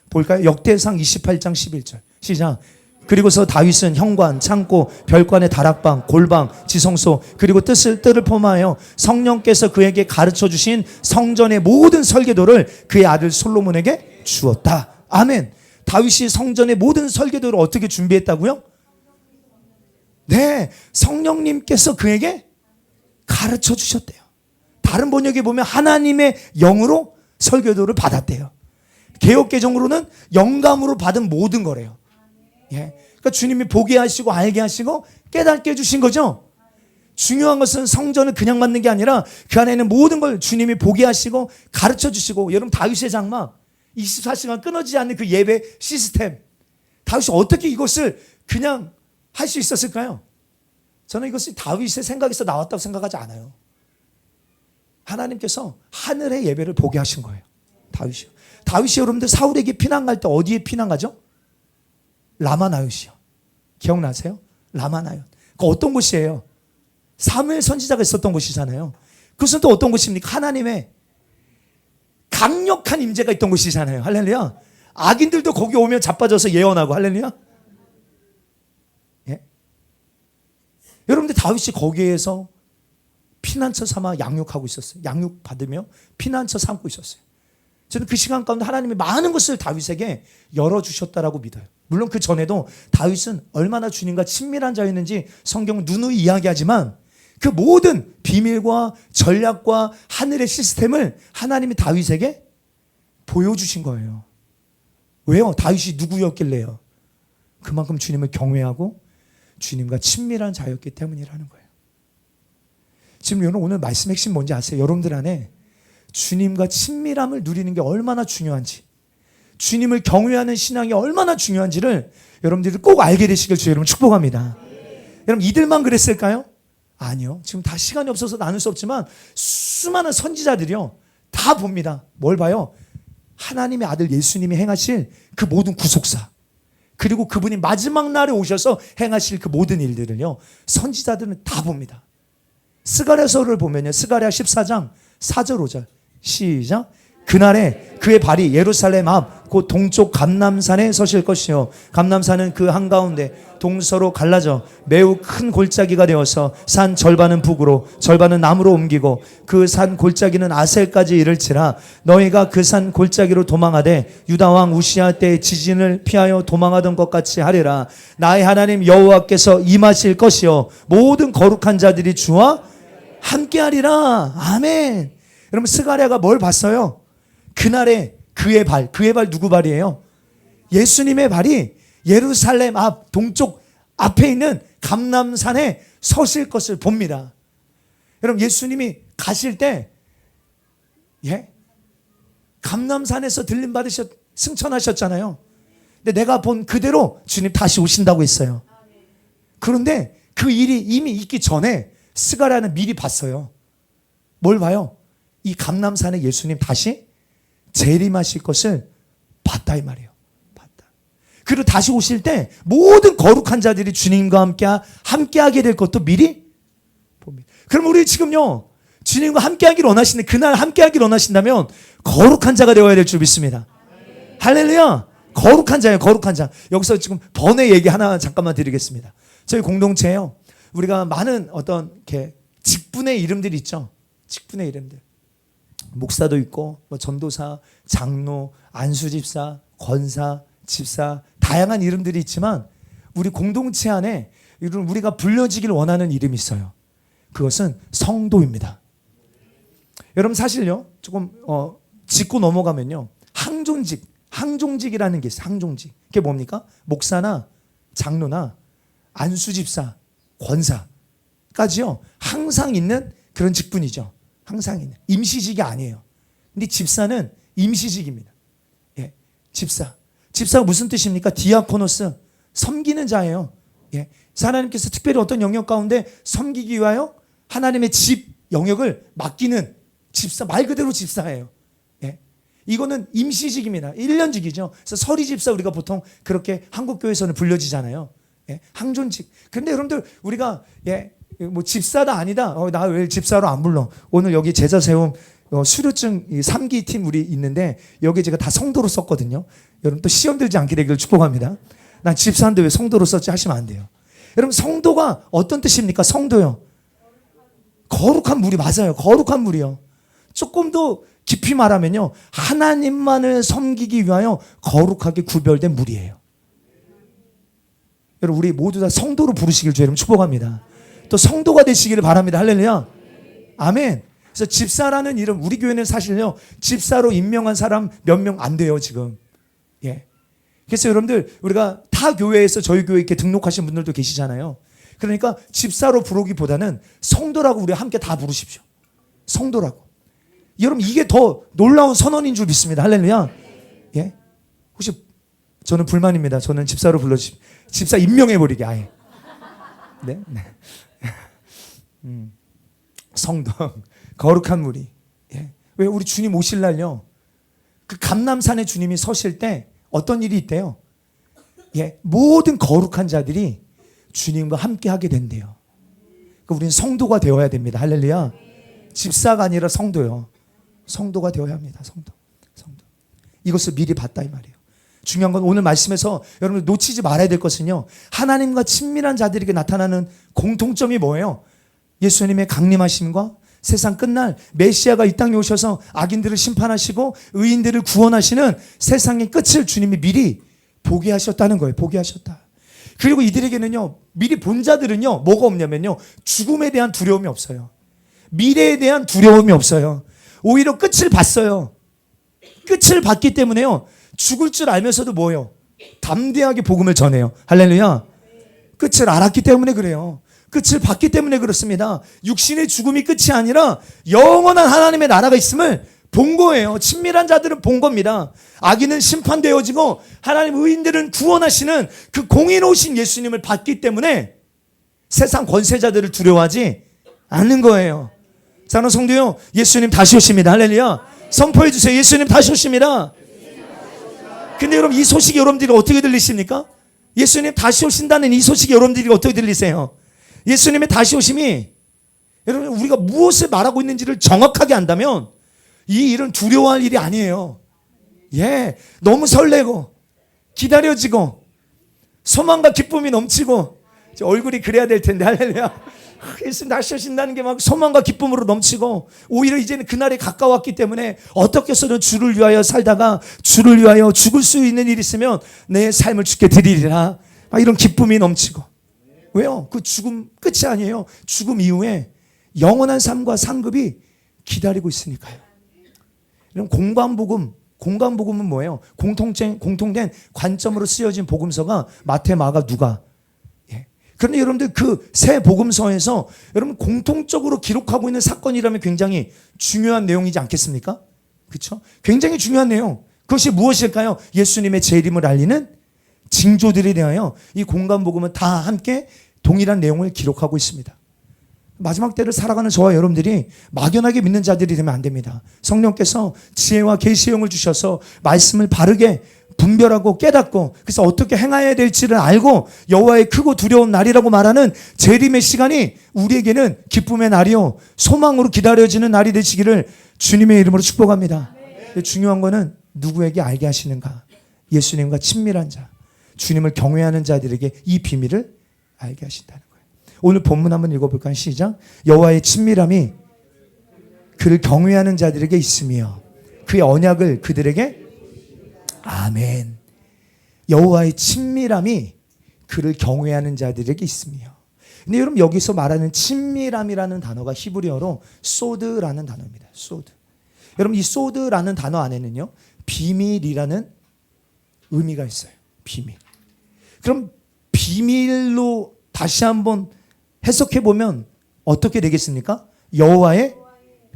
[SPEAKER 1] 볼까요? 역대상 28장 11절 시작. 그리고서 다윗은 현관, 창고, 별관의 다락방, 골방, 지성소 그리고 뜰을 포함하여 성령께서 그에게 가르쳐 주신 성전의 모든 설계도를 그의 아들 솔로몬에게 주었다. 아멘. 다윗이 성전의 모든 설계도를 어떻게 준비했다고요? 네, 성령님께서 그에게 가르쳐 주셨대요. 다른 번역에 보면 하나님의 영으로 설계도를 받았대요. 개역개정으로는 영감으로 받은 모든 거래요. 예. 그러니까 주님이 보게 하시고 알게 하시고 깨닫게 해주신 거죠. 중요한 것은 성전을 그냥 만든 게 아니라 그 안에 있는 모든 걸 주님이 보게 하시고 가르쳐 주시고, 여러분 다윗의 장막 24시간 끊어지지 않는 그 예배 시스템, 다윗이 어떻게 이것을 그냥 할 수 있었을까요? 저는 이것이 다윗의 생각에서 나왔다고 생각하지 않아요. 하나님께서 하늘의 예배를 보게 하신 거예요. 다윗이요. 다윗이 여러분들 사울에게 피난 갈 때 어디에 피난 가죠? 라마나옅이요. 기억나세요? 라마나옅. 그 어떤 곳이에요? 사무엘 선지자가 있었던 곳이잖아요. 그것은 또 어떤 곳입니까? 하나님의 강력한 임재가 있던 곳이잖아요. 할렐루야. 악인들도 거기 오면 자빠져서 예언하고, 할렐루야. 예? 여러분들 다윗이 거기에서 피난처 삼아 양육하고 있었어요. 양육 받으며 피난처 삼고 있었어요. 저는 그 시간 가운데 하나님이 많은 것을 다윗에게 열어주셨다라고 믿어요. 물론 그 전에도 다윗은 얼마나 주님과 친밀한 자였는지 성경은 누누이 이야기하지만 그 모든 비밀과 전략과 하늘의 시스템을 하나님이 다윗에게 보여주신 거예요. 왜요? 다윗이 누구였길래요? 그만큼 주님을 경외하고 주님과 친밀한 자였기 때문이라는 거예요. 지금 여러분 오늘 말씀 핵심 뭔지 아세요? 여러분들 안에 주님과 친밀함을 누리는 게 얼마나 중요한지, 주님을 경외하는 신앙이 얼마나 중요한지를 여러분들이 꼭 알게 되시길 주의 이름으로 축복합니다. 여러분 이들만 그랬을까요? 아니요. 지금 다 시간이 없어서 나눌 수 없지만 수많은 선지자들이요 다 봅니다. 뭘 봐요? 하나님의 아들 예수님이 행하실 그 모든 구속사, 그리고 그분이 마지막 날에 오셔서 행하실 그 모든 일들을요 선지자들은 다 봅니다. 스가랴서를 보면요, 스가랴 14장 4절 5절 시작. 그날에 그의 발이 예루살렘 앞 곧 동쪽 감람산에 서실 것이요, 감람산은 그 한가운데 동서로 갈라져 매우 큰 골짜기가 되어서 산 절반은 북으로 절반은 남으로 옮기고 그 산 골짜기는 아셀까지 이를지라. 너희가 그 산 골짜기로 도망하되 유다 왕 우시야 때의 지진을 피하여 도망하던 것 같이 하리라. 나의 하나님 여호와께서 임하실 것이요 모든 거룩한 자들이 주와 함께하리라. 아멘. 여러분 스가랴가 뭘 봤어요? 그날에 그의 발 누구 발이에요? 예수님의 발이 예루살렘 앞 동쪽 앞에 있는 감람산에 서실 것을 봅니다. 여러분 예수님이 가실 때 감람산에서 들림 받으셨 승천하셨잖아요. 근데 내가 본 그대로 주님 다시 오신다고 했어요. 그런데 그 일이 이미 있기 전에 스가랴는 미리 봤어요. 뭘 봐요? 이 감람산에 예수님 다시 재림하실 것을 봤다 이 말이에요. 봤다. 그리고 다시 오실 때 모든 거룩한 자들이 주님과 함께하게 될 것도 미리 봅니다. 그럼 우리 지금요 주님과 함께하기를 원하시는데, 그날 함께하기를 원하신다면 거룩한 자가 되어야 될 줄 믿습니다. 할렐루야. 거룩한 자예요. 거룩한 자. 여기서 지금 번외 얘기 하나 잠깐만 드리겠습니다. 저희 공동체에요, 우리가 많은 어떤 이렇게 직분의 이름들이 있죠. 직분의 이름들. 목사도 있고 뭐 전도사, 장로, 안수집사, 권사, 집사, 다양한 이름들이 있지만 우리 공동체 안에 우리가 불려지길 원하는 이름이 있어요. 그것은 성도입니다. 여러분 사실요 조금 짚고 넘어가면요 항종직이라는 게 있어요. 항종직. 그게 뭡니까? 목사나 장로나 안수집사, 권사까지요 항상 있는 그런 직분이죠. 항상 있는 임시직이 아니에요. 근데 집사는 임시직입니다. 예, 집사가 무슨 뜻입니까? 디아코노스, 섬기는 자예요. 예, 하나님께서 특별히 어떤 영역 가운데 섬기기 위하여 하나님의 집 영역을 맡기는 집사, 말 그대로 집사예요. 예, 이거는 임시직입니다. 1년직이죠. 그래서 서리집사 우리가 보통 그렇게 한국교회에서는 불려지잖아요. 예, 항존직. 그런데 여러분들 우리가 뭐 집사다 아니다. 나 왜 집사로 안 불러? 오늘 여기 제자 세움 수료증 3기 팀 우리 있는데 여기 제가 다 성도로 썼거든요. 여러분 또 시험 들지 않게 되기를 축복합니다. 난 집사인데 왜 성도로 썼지 하시면 안 돼요. 여러분 성도가 어떤 뜻입니까? 성도요. 거룩한 무리. 맞아요. 거룩한 무리요. 조금 더 깊이 말하면요, 하나님만을 섬기기 위하여 거룩하게 구별된 무리예요. 여러분 우리 모두 다 성도로 부르시길 주의 이름 축복합니다. 또 성도가 되시기를 바랍니다. 할렐루야. 아멘. 그래서 집사라는 이름, 우리 교회는 사실요, 집사로 임명한 사람 몇 명 안 돼요, 지금. 예. 그래서 여러분들, 우리가 타 교회에서 저희 교회 이렇게 등록하신 분들도 계시잖아요. 그러니까 집사로 부르기보다는 성도라고 우리 함께 다 부르십시오. 성도라고. 여러분, 이게 더 놀라운 선언인 줄 믿습니다. 할렐루야. 예. 혹시, 저는 불만입니다. 저는 집사로 불러주십시오. 집사 임명해버리게, 아예. 네? 네. 성도, 거룩한 무리. 예. 왜 우리 주님 오실 날요, 그 감람산에 주님이 서실 때 어떤 일이 있대요? 예. 모든 거룩한 자들이 주님과 함께 하게 된대요. 그러니까 우리는 성도가 되어야 됩니다. 할렐루야. 집사가 아니라 성도요. 성도가 되어야 합니다. 성도. 이것을 미리 봤다 이 말이에요. 중요한 건 오늘 말씀에서 여러분 놓치지 말아야 될 것은요, 하나님과 친밀한 자들에게 나타나는 공통점이 뭐예요? 예수님의 강림하심과 세상 끝날 메시아가 이 땅에 오셔서 악인들을 심판하시고 의인들을 구원하시는 세상의 끝을 주님이 미리 보게 하셨다는 거예요. 보게 하셨다. 그리고 이들에게는요, 미리 본 자들은요, 뭐가 없냐면요, 죽음에 대한 두려움이 없어요. 미래에 대한 두려움이 없어요. 오히려 끝을 봤어요. 끝을 봤기 때문에요, 죽을 줄 알면서도 뭐예요? 담대하게 복음을 전해요. 할렐루야. 끝을 알았기 때문에 그래요. 끝을 봤기 때문에 그렇습니다. 육신의 죽음이 끝이 아니라 영원한 하나님의 나라가 있음을 본 거예요. 친밀한 자들은 본 겁니다. 악인은 심판되어지고 하나님 의인들은 구원하시는 그 공의로우신 예수님을 봤기 때문에 세상 권세자들을 두려워하지 않는 거예요. 사랑하는 성도요, 예수님 다시 오십니다. 할렐루야. 선포해 주세요. 예수님 다시 오십니다. 근데 여러분, 이 소식이 여러분들이 어떻게 들리십니까? 예수님 다시 오신다는 이 소식이 여러분들이 어떻게 들리세요? 예수님의 다시 오심이, 여러분, 우리가 무엇을 말하고 있는지를 정확하게 안다면 이 일은 두려워할 일이 아니에요. 예, 너무 설레고 기다려지고 소망과 기쁨이 넘치고, 얼굴이 그래야 될 텐데, 할렐루야. 예수님 다시 오신다는 게 막 소망과 기쁨으로 넘치고, 오히려 이제는 그날이 가까웠기 때문에 어떻게 해서든 주를 위하여 살다가 주를 위하여 죽을 수 있는 일이 있으면 내 삶을 주께 드리리라, 이런 기쁨이 넘치고. 왜요? 그 죽음 끝이 아니에요. 죽음 이후에 영원한 삶과 상급이 기다리고 있으니까요. 이런 공관복음은 뭐예요? 공통된 관점으로 쓰여진 복음서가 마태, 마가, 누가. 그런데 여러분들 그 새 복음서에서 여러분 공통적으로 기록하고 있는 사건이라면 굉장히 중요한 내용이지 않겠습니까? 그렇죠? 굉장히 중요한 내용. 그것이 무엇일까요? 예수님의 재림을 알리는 징조들에 대하여 이 공관복음은 다 함께 동일한 내용을 기록하고 있습니다. 마지막 때를 살아가는 저와 여러분들이 막연하게 믿는 자들이 되면 안 됩니다. 성령께서 지혜와 계시의 영을 주셔서 말씀을 바르게 분별하고 깨닫고, 그래서 어떻게 행해야 될지를 알고 여호와의 크고 두려운 날이라고 말하는 재림의 시간이 우리에게는 기쁨의 날이요, 소망으로 기다려지는 날이 되시기를 주님의 이름으로 축복합니다. 중요한 거는 누구에게 알게 하시는가? 예수님과 친밀한 자, 주님을 경외하는 자들에게 이 비밀을 알게 하신다는 거예요. 오늘 본문 한번 읽어볼까요? 시작. 여호와의 친밀함이 그를 경외하는 자들에게 있으며 그의 언약을 그들에게, 아멘. 여호와의 친밀함이 그를 경외하는 자들에게 있으며. 근데 여러분, 여기서 말하는 친밀함이라는 단어가 히브리어로 소드라는 단어입니다. 소드. 여러분, 이 소드라는 단어 안에는요, 비밀이라는 의미가 있어요. 비밀. 그럼 비밀로 다시 한번 해석해 보면 어떻게 되겠습니까? 여호와의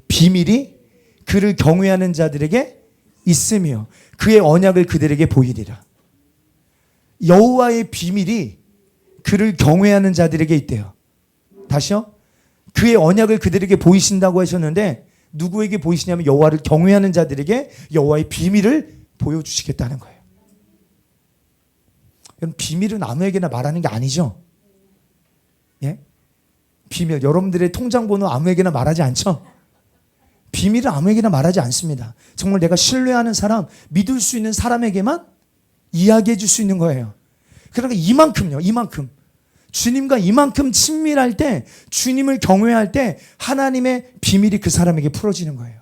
[SPEAKER 1] 비밀이 그를 경외하는 자들에게 있으며 그의 언약을 그들에게 보이리라. 여호와의 비밀이 그를 경외하는 자들에게 있대요. 다시요. 그의 언약을 그들에게 보이신다고 하셨는데 누구에게 보이시냐면 여호와를 경외하는 자들에게 여호와의 비밀을 보여주시겠다는 거예요. 비밀은 아무에게나 말하는 게 아니죠. 예? 비밀, 여러분들의 통장번호 아무에게나 말하지 않죠? 비밀은 아무에게나 말하지 않습니다. 정말 내가 신뢰하는 사람, 믿을 수 있는 사람에게만 이야기해 줄 수 있는 거예요. 그러니까 이만큼 주님과 이만큼 친밀할 때, 주님을 경외할 때 하나님의 비밀이 그 사람에게 풀어지는 거예요.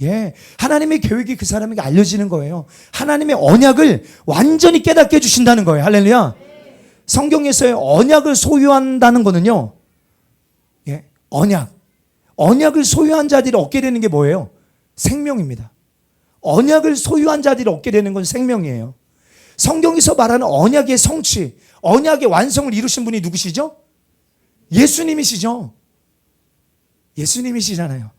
[SPEAKER 1] 예, 하나님의 계획이 그 사람에게 알려지는 거예요. 하나님의 언약을 완전히 깨닫게 해주신다는 거예요. 할렐루야. 성경에서의 언약을 소유한다는 거는요, 예, 언약을 소유한 자들이 얻게 되는 게 뭐예요? 생명입니다. 언약을 소유한 자들이 얻게 되는 건 생명이에요. 성경에서 말하는 언약의 성취, 언약의 완성을 이루신 분이 누구시죠? 예수님이시죠. 예수님이시잖아요.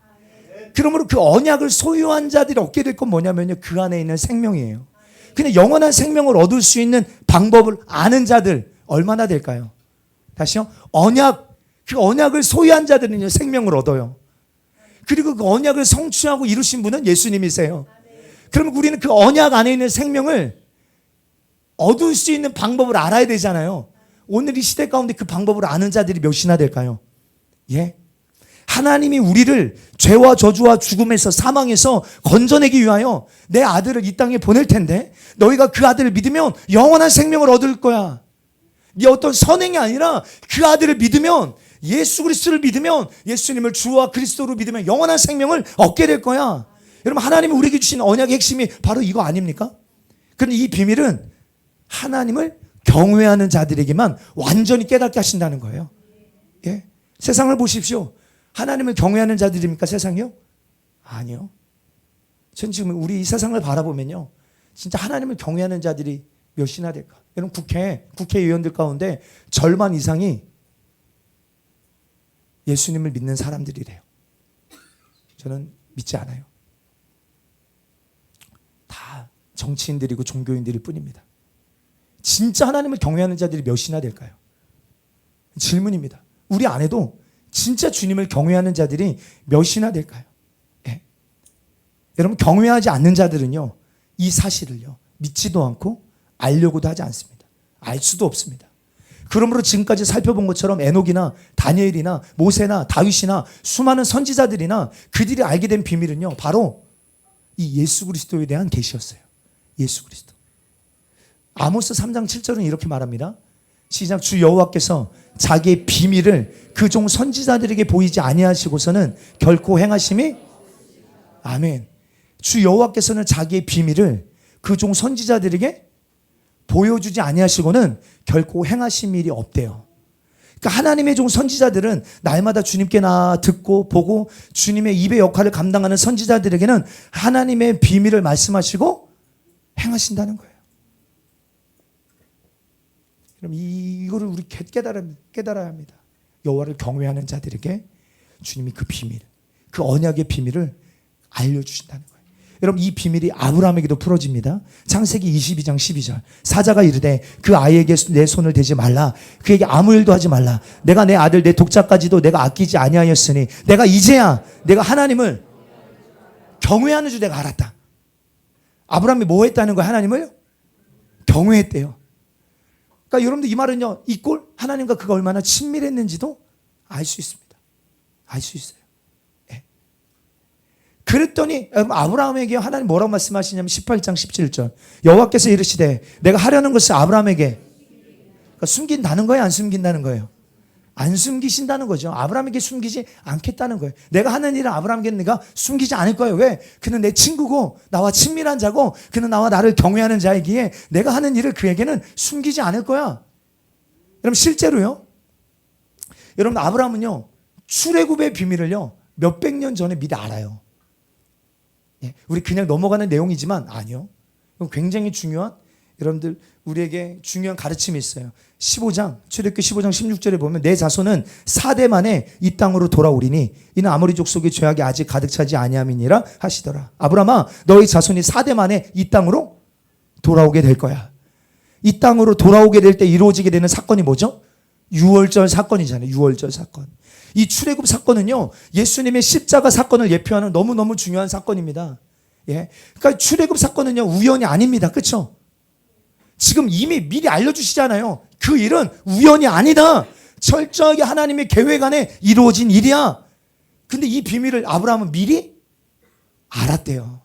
[SPEAKER 1] 그러므로 그 언약을 소유한 자들이 얻게 될 건 뭐냐면요, 그 안에 있는 생명이에요. 근데 영원한 생명을 얻을 수 있는 방법을 아는 자들 얼마나 될까요? 다시요. 그 언약을 소유한 자들은요, 생명을 얻어요. 그리고 그 언약을 성취하고 이루신 분은 예수님이세요. 그러면 우리는 그 언약 안에 있는 생명을 얻을 수 있는 방법을 알아야 되잖아요. 오늘 이 시대 가운데 그 방법을 아는 자들이 몇이나 될까요? 예. 하나님이 우리를 죄와 저주와 죽음에서, 사망에서 건져내기 위하여 내 아들을 이 땅에 보낼 텐데, 너희가 그 아들을 믿으면 영원한 생명을 얻을 거야. 네 어떤 선행이 아니라 그 아들을 믿으면, 예수 그리스도를 믿으면, 예수님을 주와 그리스도로 믿으면 영원한 생명을 얻게 될 거야. 여러분, 하나님이 우리에게 주신 언약의 핵심이 바로 이거 아닙니까? 그런데 이 비밀은 하나님을 경외하는 자들에게만 완전히 깨닫게 하신다는 거예요. 예? 세상을 보십시오. 하나님을 경외하는 자들입니까, 세상이요? 아니요. 전 지금 우리 이 세상을 바라보면요, 진짜 하나님을 경외하는 자들이 몇이나 될까? 여러분, 국회의원들 가운데 절반 이상이 예수님을 믿는 사람들이래요. 저는 믿지 않아요. 다 정치인들이고 종교인들일 뿐입니다. 진짜 하나님을 경외하는 자들이 몇이나 될까요? 질문입니다. 우리 안에도 진짜 주님을 경외하는 자들이 몇이나 될까요? 예. 여러분, 경외하지 않는 자들은요, 이 사실을요, 믿지도 않고 알려고도 하지 않습니다. 알 수도 없습니다. 그러므로 지금까지 살펴본 것처럼 에녹이나 다니엘이나 모세나 다윗이나 수많은 선지자들이나 그들이 알게 된 비밀은요, 바로 이 예수 그리스도에 대한 계시였어요. 예수 그리스도. 아모스 3장 7절은 이렇게 말합니다. 시작. 주 여호와께서 자기의 비밀을 그 종 선지자들에게 보이지 아니하시고서는 결코 행하심이, 아멘. 주 여호와께서는 자기의 비밀을 그 종 선지자들에게 보여주지 아니하시고는 결코 행하신 일이 없대요. 그러니까 하나님의 종 선지자들은 날마다 주님께 나 듣고 보고 주님의 입의 역할을 감당하는 선지자들에게는 하나님의 비밀을 말씀하시고 행하신다는 거예요. 그럼 이거를 우리 깨달아야 합니다. 여호와를 경외하는 자들에게 주님이 그 비밀, 그 언약의 비밀을 알려주신다는 거예요. 여러분, 이 비밀이 아브라함에게도 풀어집니다. 창세기 22장 12절. 사자가 이르되 그 아이에게 내 손을 대지 말라. 그에게 아무 일도 하지 말라. 내가 내 아들 내 독자까지도 내가 아끼지 아니하였으니 내가 이제야 내가 하나님을 경외하는 줄 내가 알았다. 아브라함이 뭐 했다는 거예요? 하나님을 경외했대요. 그러니까 여러분들, 이 말은요, 이 꼴 하나님과 그가 얼마나 친밀했는지도 알 수 있습니다. 알 수 있어요. 예. 그랬더니 아브라함에게 하나님 뭐라고 말씀하시냐면 18장 17절. 여호와께서 이르시되 내가 하려는 것을 아브라함에게, 그러니까 숨긴다는 거예요, 안 숨긴다는 거예요? 안 숨기신다는 거죠. 아브라함에게 숨기지 않겠다는 거예요. 내가 하는 일을 아브라함에게 내가 숨기지 않을 거예요. 왜? 그는 내 친구고 나와 친밀한 자고 그는 나와 나를 경외하는 자이기에 내가 하는 일을 그에게는 숨기지 않을 거야. 여러분, 실제로요, 여러분, 아브라함은요, 출애굽의 비밀을요, 몇백 년 전에 미리 알아요. 예, 우리 그냥 넘어가는 내용이지만 아니요, 굉장히 중요한, 여러분들 우리에게 중요한 가르침이 있어요. 15장, 출애굽기 15장 16절에 보면 내 자손은 4대 만에 이 땅으로 돌아오리니 이는 아모리 족속의 죄악이 아직 가득 차지 아니함이니라 하시더라. 아브라함아, 너희 자손이 4대 만에 이 땅으로 돌아오게 될 거야. 이 땅으로 돌아오게 될 때 이루어지게 되는 사건이 뭐죠? 유월절 사건이잖아요. 유월절 사건. 이 출애굽 사건은요, 예수님의 십자가 사건을 예표하는 너무너무 중요한 사건입니다. 예. 그러니까 출애굽 사건은요, 우연이 아닙니다. 그렇죠? 지금 이미 미리 알려주시잖아요. 그 일은 우연이 아니다. 철저하게 하나님의 계획 안에 이루어진 일이야. 근데 이 비밀을 아브라함은 미리 알았대요.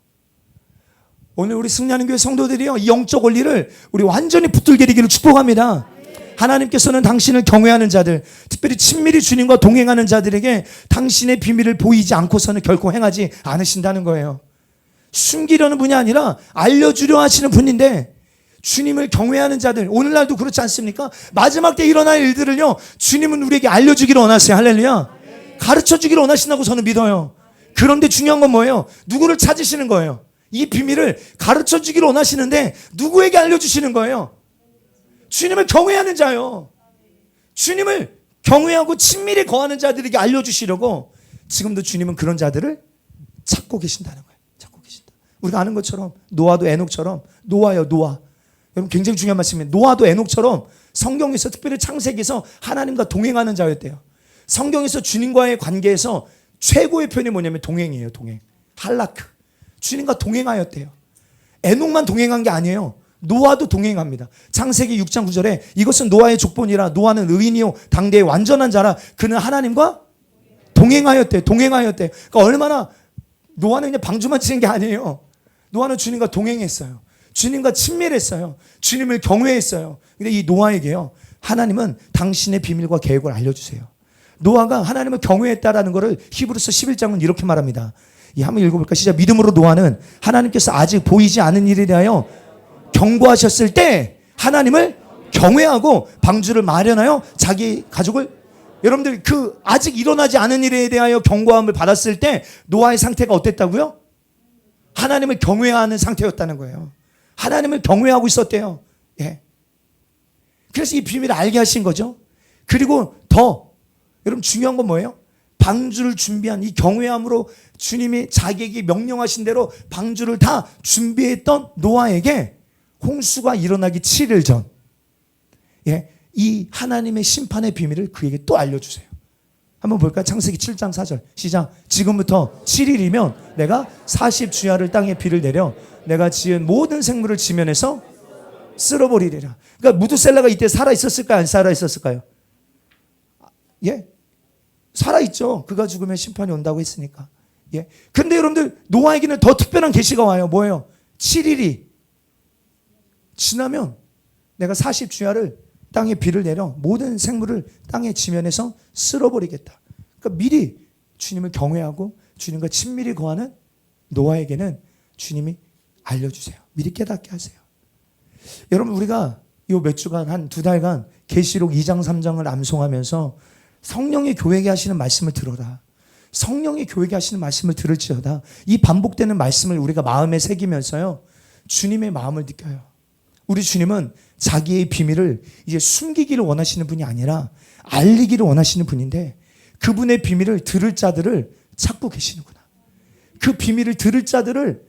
[SPEAKER 1] 오늘 우리 승리하는 교회 성도들이요, 이 영적 원리를 우리 완전히 붙들게 되기를 축복합니다. 하나님께서는 당신을 경외하는 자들, 특별히 친밀히 주님과 동행하는 자들에게 당신의 비밀을 보이지 않고서는 결코 행하지 않으신다는 거예요. 숨기려는 분이 아니라 알려주려 하시는 분인데, 주님을 경외하는 자들, 오늘날도 그렇지 않습니까? 마지막 때 일어날 일들을요, 주님은 우리에게 알려주기를 원하세요. 할렐루야. 가르쳐 주기를 원하신다고 저는 믿어요. 그런데 중요한 건 뭐예요? 누구를 찾으시는 거예요? 이 비밀을 가르쳐 주기를 원하시는데 누구에게 알려주시는 거예요? 주님을 경외하는 자요. 주님을 경외하고 친밀히 거하는 자들에게 알려주시려고 지금도 주님은 그런 자들을 찾고 계신다는 거예요. 찾고 계신다. 우리가 아는 것처럼 노아도 에녹처럼 노아요, 노아. 여러분 굉장히 중요한 말씀이에요. 노아도 에녹처럼 성경에서 특별히 창세기에서 하나님과 동행하는 자였대요. 성경에서 주님과의 관계에서 최고의 표현이 뭐냐면 동행이에요. 동행. 할라크. 주님과 동행하였대요. 에녹만 동행한 게 아니에요. 노아도 동행합니다. 창세기 6장 9절에 이것은 노아의 족본이라 노아는 의인이요 당대의 완전한 자라 그는 하나님과 동행하였대. 동행하였대. 그러니까 얼마나 노아는 그냥 방주만 치는 게 아니에요. 노아는 주님과 동행했어요. 주님과 친밀했어요. 주님을 경외했어요. 근데 이 노아에게요, 하나님은 당신의 비밀과 계획을 알려주세요. 노아가 하나님을 경외했다라는 것을 히브리서 11장은 이렇게 말합니다. 한번 읽어볼까? 시작. 믿음으로 노아는 하나님께서 아직 보이지 않은 일에 대하여 경고하셨을 때 하나님을 경외하고 방주를 마련하여 자기 가족을, 여러분들 그 아직 일어나지 않은 일에 대하여 경고함을 받았을 때 노아의 상태가 어땠다고요? 하나님을 경외하는 상태였다는 거예요. 하나님을 경외하고 있었대요. 예. 그래서 이 비밀을 알게 하신 거죠. 그리고 더 여러분 중요한 건 뭐예요? 방주를 준비한 이 경외함으로 주님이 자기에게 명령하신 대로 방주를 다 준비했던 노아에게 홍수가 일어나기 7일 전, 예, 이 하나님의 심판의 비밀을 그에게 또 알려주세요. 한번 볼까요? 창세기 7장 4절 시작. 지금부터 7일이면 내가 40주야를 땅에 비를 내려 내가 지은 모든 생물을 지면에서 쓸어버리리라. 그러니까 무드셀라가 이때 살아있었을까요? 안 살아있었을까요? 예, 살아있죠. 그가 죽으면 심판이 온다고 했으니까. 예. 근데 여러분들 노아에게는 더 특별한 계시가 와요. 뭐예요? 7일이 지나면 내가 40주야를 땅에 비를 내려 모든 생물을 땅의 지면에서 쓸어버리겠다. 그러니까 미리 주님을 경외하고 주님과 친밀히 거하는 노아에게는 주님이 알려주세요. 미리 깨닫게 하세요. 여러분 우리가 요 몇 주간 한 2달간 계시록 2장 3장을 암송하면서 성령의 교회에게 하시는 말씀을 들어라. 성령의 교회에게 하시는 말씀을 들을지어다. 이 반복되는 말씀을 우리가 마음에 새기면서요, 주님의 마음을 느껴요. 우리 주님은 자기의 비밀을 이제 숨기기를 원하시는 분이 아니라 알리기를 원하시는 분인데 그분의 비밀을 들을 자들을 찾고 계시는구나. 그 비밀을 들을 자들을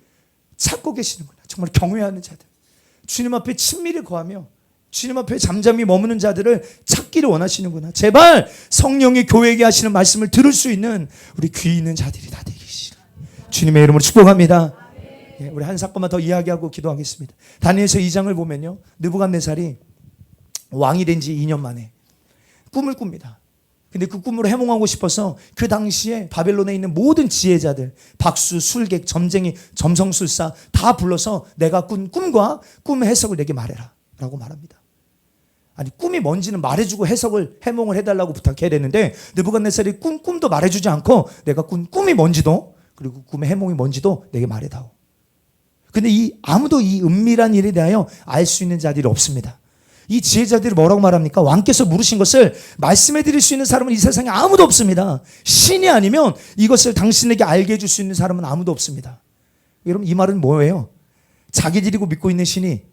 [SPEAKER 1] 찾고 계시는구나. 정말 경외하는 자들. 주님 앞에 친밀히 거하며 주님 앞에 잠잠히 머무는 자들을 찾기를 원하시는구나. 제발 성령의 교회에게 하시는 말씀을 들을 수 있는 우리 귀 있는 자들이 다 되시길 주님의 이름으로 축복합니다. 예, 우리 한 사건만 더 이야기하고 기도하겠습니다. 다니엘서 2장을 보면요, 느부갓네살이 왕이 된 지 2년 만에 꿈을 꿉니다. 근데 그 꿈으로 해몽하고 싶어서 그 당시에 바벨론에 있는 모든 지혜자들, 박수, 술객, 점쟁이, 점성술사 다 불러서 내가 꾼 꿈과 꿈 해석을 내게 말해라 라고 말합니다. 아니 꿈이 뭔지는 말해주고 해석을 해몽을 해달라고 부탁해야 되는데 느부갓네살이 꿈도 말해주지 않고 내가 꾼 꿈이 뭔지도 그리고 꿈의 해몽이 뭔지도 내게 말해다오. 근데 아무도 이 은밀한 일에 대하여 알 수 있는 자들이 없습니다. 이 지혜자들이 뭐라고 말합니까? 왕께서 물으신 것을 말씀해 드릴 수 있는 사람은 이 세상에 아무도 없습니다. 신이 아니면 이것을 당신에게 알게 해줄 수 있는 사람은 아무도 없습니다. 여러분 이 말은 뭐예요? 자기들이 믿고 있는 신이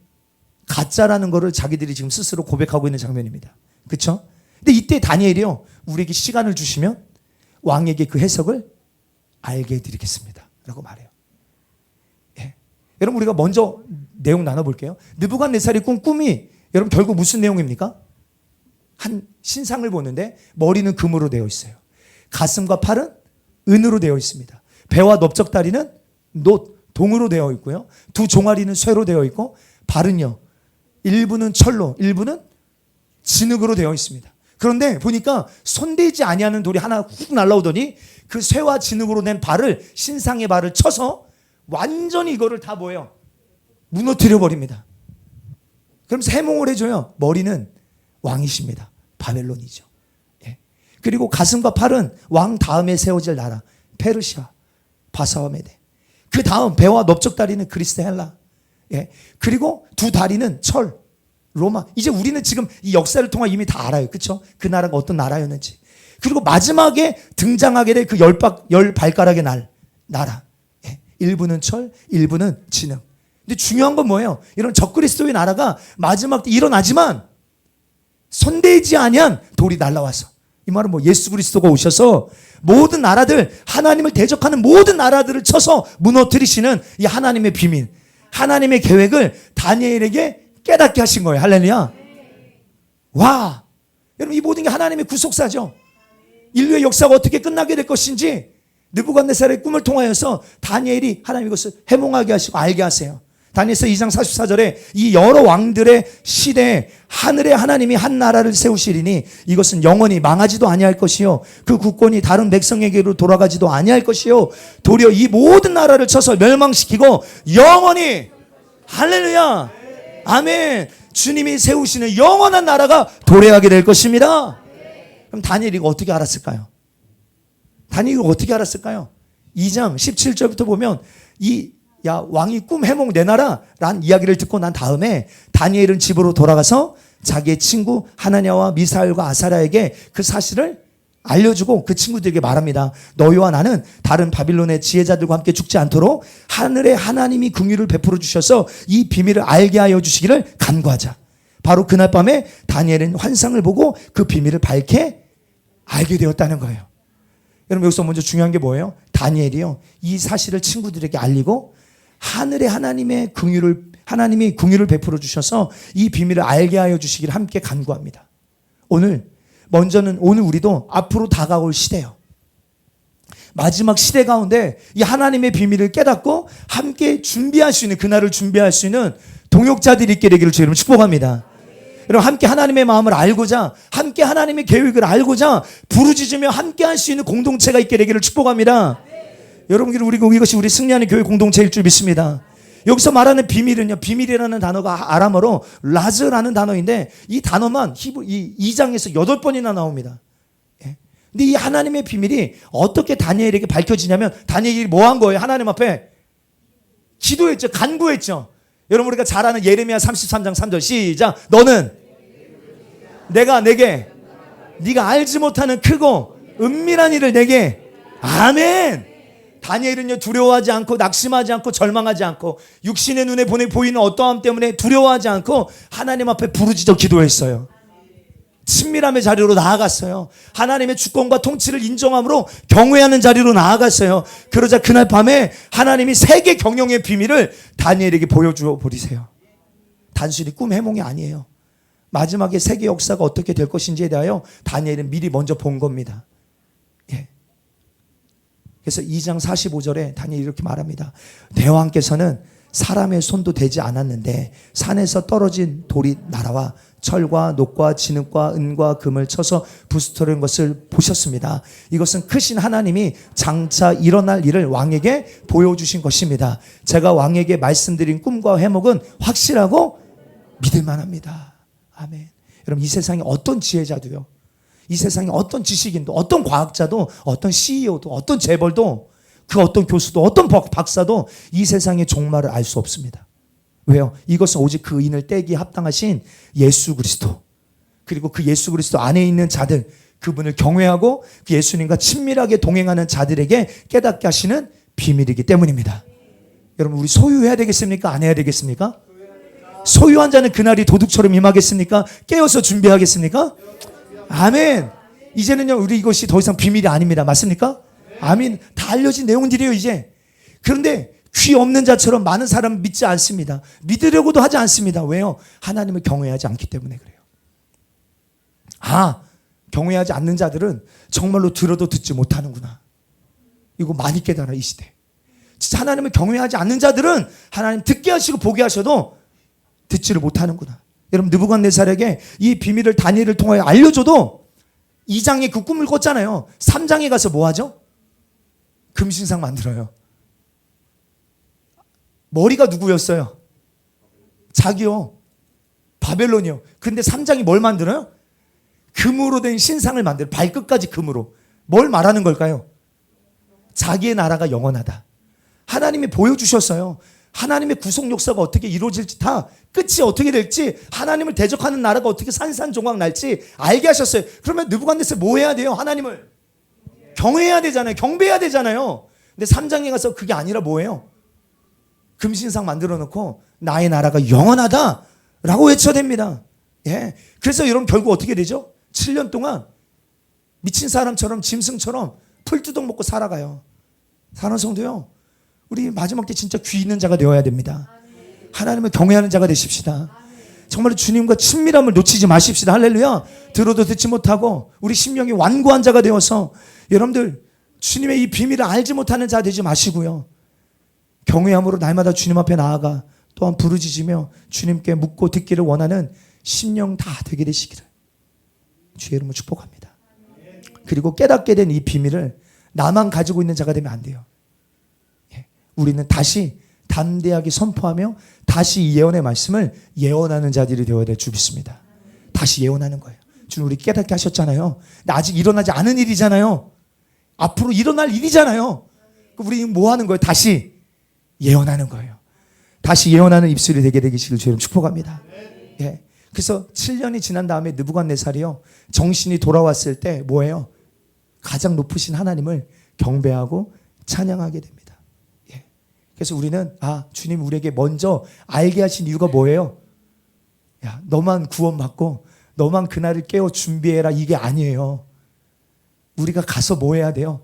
[SPEAKER 1] 가짜라는 거를 자기들이 지금 스스로 고백하고 있는 장면입니다. 그렇죠? 근데 이때 다니엘이요, 우리에게 시간을 주시면 왕에게 그 해석을 알게 해드리겠습니다 라고 말해요. 예. 여러분 우리가 먼저 내용 나눠볼게요. 느부갓네살이 꾼 꿈이 여러분 결국 무슨 내용입니까? 한 신상을 보는데 머리는 금으로 되어 있어요. 가슴과 팔은 은으로 되어 있습니다. 배와 넓적다리는 동으로 되어 있고요. 두 종아리는 쇠로 되어 있고 발은요, 일부는 철로, 일부는 진흙으로 되어 있습니다. 그런데 보니까 손대지 아니하는 돌이 하나 훅 날라오더니 그 쇠와 진흙으로 낸 발을, 신상의 발을 쳐서 완전히 이거를 다 뭐예요? 무너뜨려 버립니다. 그러면서 해몽을 해줘요. 머리는 왕이십니다. 바벨론이죠. 예. 그리고 가슴과 팔은 왕 다음에 세워질 나라, 페르시아, 바사와 메데. 그 다음 배와 넓적다리는 그리스 헬라. 예. 그리고 두 다리는 철, 로마. 이제 우리는 지금 이 역사를 통해 이미 다 알아요. 그렇죠? 그 나라가 어떤 나라였는지. 그리고 마지막에 등장하게 될 그 열 발가락의 나라. 예. 일부는 철, 일부는 진흙. 근데 중요한 건 뭐예요? 이런 적그리스도의 나라가 마지막 때 일어나지만 손대지 아니한 돌이 날라와서, 이 말은 뭐 예수 그리스도가 오셔서 모든 나라들, 하나님을 대적하는 모든 나라들을 쳐서 무너뜨리시는 이 하나님의 비밀, 하나님의 계획을 다니엘에게 깨닫게 하신 거예요. 할렐루야. 와, 여러분, 이 모든 게 하나님의 구속사죠. 인류의 역사가 어떻게 끝나게 될 것인지 느부갓네살의 꿈을 통하여서 다니엘이 하나님 이것을 해몽하게 하시고 알게 하세요. 다니엘서 2장 44절에 이 여러 왕들의 시대에 하늘에 하나님이 한 나라를 세우시리니 이것은 영원히 망하지도 아니할 것이요 그 국권이 다른 백성에게로 돌아가지도 아니할 것이요 도리어 이 모든 나라를 쳐서 멸망시키고 영원히, 할렐루야, 아멘, 주님이 세우시는 영원한 나라가 도래하게 될 것입니다. 그럼 다니엘이 이거 어떻게 알았을까요? 다니엘이 이거 어떻게 알았을까요? 2장 17절부터 보면 야, 왕이 꿈 해몽 내놔라 라는 이야기를 듣고 난 다음에 다니엘은 집으로 돌아가서 자기의 친구 하나냐와 미사엘과 아사랴에게 그 사실을 알려주고 그 친구들에게 말합니다. 너희와 나는 다른 바빌론의 지혜자들과 함께 죽지 않도록 하늘에 하나님이 긍휼을 베풀어 주셔서 이 비밀을 알게 하여 주시기를 간구하자. 바로 그날 밤에 다니엘은 환상을 보고 그 비밀을 밝게 알게 되었다는 거예요. 여러분, 여기서 먼저 중요한 게 뭐예요? 다니엘이요, 이 사실을 친구들에게 알리고 하늘에 하나님이 긍휼을 베풀어 주셔서 이 비밀을 알게 하여 주시기를 함께 간구합니다. 오늘 우리도 앞으로 다가올 시대요, 마지막 시대 가운데 이 하나님의 비밀을 깨닫고 함께 준비할 수 있는, 그날을 준비할 수 있는 동역자들이 있게 되기를 주님 축복합니다. 여러분, 함께 하나님의 마음을 알고자, 함께 하나님의 계획을 알고자 부르짖으며 함께 할 수 있는 공동체가 있게 되기를 축복합니다. 여러분, 이것이 우리 승리하는 교회 공동체일 줄 믿습니다. 여기서 말하는 비밀은요, 비밀이라는 단어가 아람어로 라즈라는 단어인데 이 단어만 이 2장에서 8번이나 나옵니다. 예. 근데 이 하나님의 비밀이 어떻게 다니엘에게 밝혀지냐면, 다니엘이 뭐 한 거예요? 하나님 앞에 기도했죠. 간구했죠. 여러분, 우리가 잘 아는 예레미야 33장 3절 시작. 너는 내가 내게 네가 알지 못하는 크고 은밀한 일을 내게, 아멘. 다니엘은요, 두려워하지 않고 낙심하지 않고 절망하지 않고 육신의 눈에 보이는 어떠함 때문에 두려워하지 않고 하나님 앞에 부르짖어 기도했어요. 친밀함의 자리로 나아갔어요. 하나님의 주권과 통치를 인정함으로 경외하는 자리로 나아갔어요. 그러자 그날 밤에 하나님이 세계 경영의 비밀을 다니엘에게 보여주어 버리세요. 단순히 꿈 해몽이 아니에요. 마지막에 세계 역사가 어떻게 될 것인지에 대하여 다니엘은 미리 먼저 본 겁니다. 예. 그래서 2장 45절에 다니엘이 이렇게 말합니다. 대왕께서는 사람의 손도 대지 않았는데 산에서 떨어진 돌이 날아와 철과 녹과 진흙과 은과 금을 쳐서 부수터는 것을 보셨습니다. 이것은 크신 하나님이 장차 일어날 일을 왕에게 보여주신 것입니다. 제가 왕에게 말씀드린 꿈과 해몽은 확실하고 믿을만합니다. 아멘. 여러분, 이 세상에 어떤 지혜자도요, 이 세상에 어떤 지식인도, 어떤 과학자도, 어떤 CEO도, 어떤 재벌도, 그 어떤 교수도, 어떤 박사도 이 세상의 종말을 알 수 없습니다. 왜요? 이것은 오직 그 인을 떼기에 합당하신 예수 그리스도, 그리고 그 예수 그리스도 안에 있는 자들, 그분을 경외하고 그 예수님과 친밀하게 동행하는 자들에게 깨닫게 하시는 비밀이기 때문입니다. 여러분, 우리 소유해야 되겠습니까? 안 해야 되겠습니까? 소유한 자는 그날이 도둑처럼 임하겠습니까? 깨어서 준비하겠습니까? 아멘. 이제는요, 우리 이것이 더 이상 비밀이 아닙니다. 맞습니까? 아멘. 다 알려진 내용들이에요, 이제. 그런데 귀 없는 자처럼 많은 사람은 믿지 않습니다. 믿으려고도 하지 않습니다. 왜요? 하나님을 경외하지 않기 때문에 그래요. 경외하지 않는 자들은 정말로 들어도 듣지 못하는구나. 이거 많이 깨달아, 이 시대. 진짜 하나님을 경외하지 않는 자들은 하나님 듣게 하시고 보게 하셔도 듣지를 못하는구나. 여러분, 느부갓네살에게 이 비밀을 다니엘을 통하여 알려줘도 2장에 그 꿈을 꿨잖아요. 3장에 가서 뭐 하죠? 금신상 만들어요. 머리가 누구였어요? 자기요. 바벨론이요. 근데 3장이 뭘 만들어요? 금으로 된 신상을 만들어요. 발끝까지 금으로. 뭘 말하는 걸까요? 자기의 나라가 영원하다. 하나님이 보여주셨어요. 하나님의 구속 역사가 어떻게 이루어질지, 다 끝이 어떻게 될지, 하나님을 대적하는 나라가 어떻게 산산조각 날지 알게 하셨어요. 그러면 느부갓네살 뭐 해야 돼요? 하나님을 경외해야 되잖아요. 경배해야 되잖아요. 근데 3장에 가서 그게 아니라 뭐예요? 금신상 만들어 놓고 나의 나라가 영원하다라고 외쳐댑니다. 예. 그래서 여러분 결국 어떻게 되죠? 7년 동안 미친 사람처럼 짐승처럼 풀두덩 먹고 살아가요. 사랑하는 성도요, 우리 마지막 때 진짜 귀 있는 자가 되어야 됩니다. 하나님을 경외하는 자가 되십시다. 정말 주님과 친밀함을 놓치지 마십시다. 할렐루야. 들어도 듣지 못하고 우리 심령이 완고한 자가 되어서 여러분들 주님의 이 비밀을 알지 못하는 자 되지 마시고요, 경외함으로 날마다 주님 앞에 나아가 또한 부르짖으며 주님께 묻고 듣기를 원하는 심령 다 되게 되시기를 주의 이름으로 축복합니다. 그리고 깨닫게 된 이 비밀을 나만 가지고 있는 자가 되면 안 돼요. 우리는 다시 담대하게 선포하며 다시 이 예언의 말씀을 예언하는 자들이 되어야 될 줄 믿습니다. 다시 예언하는 거예요. 주님 우리 깨닫게 하셨잖아요. 근데 아직 일어나지 않은 일이잖아요. 앞으로 일어날 일이잖아요. 우리 뭐 하는 거예요? 다시 예언하는 거예요. 다시 예언하는 입술이 되게 되기를 주님 축복합니다. 예. 그래서 7년이 지난 다음에 느부갓네살이요, 정신이 돌아왔을 때 뭐예요? 가장 높으신 하나님을 경배하고 찬양하게 됩니다. 예. 그래서 우리는 주님 우리에게 먼저 알게 하신 이유가 뭐예요? 야, 너만 구원받고 너만 그날을 깨워 준비해라, 이게 아니에요. 우리가 가서 뭐 해야 돼요?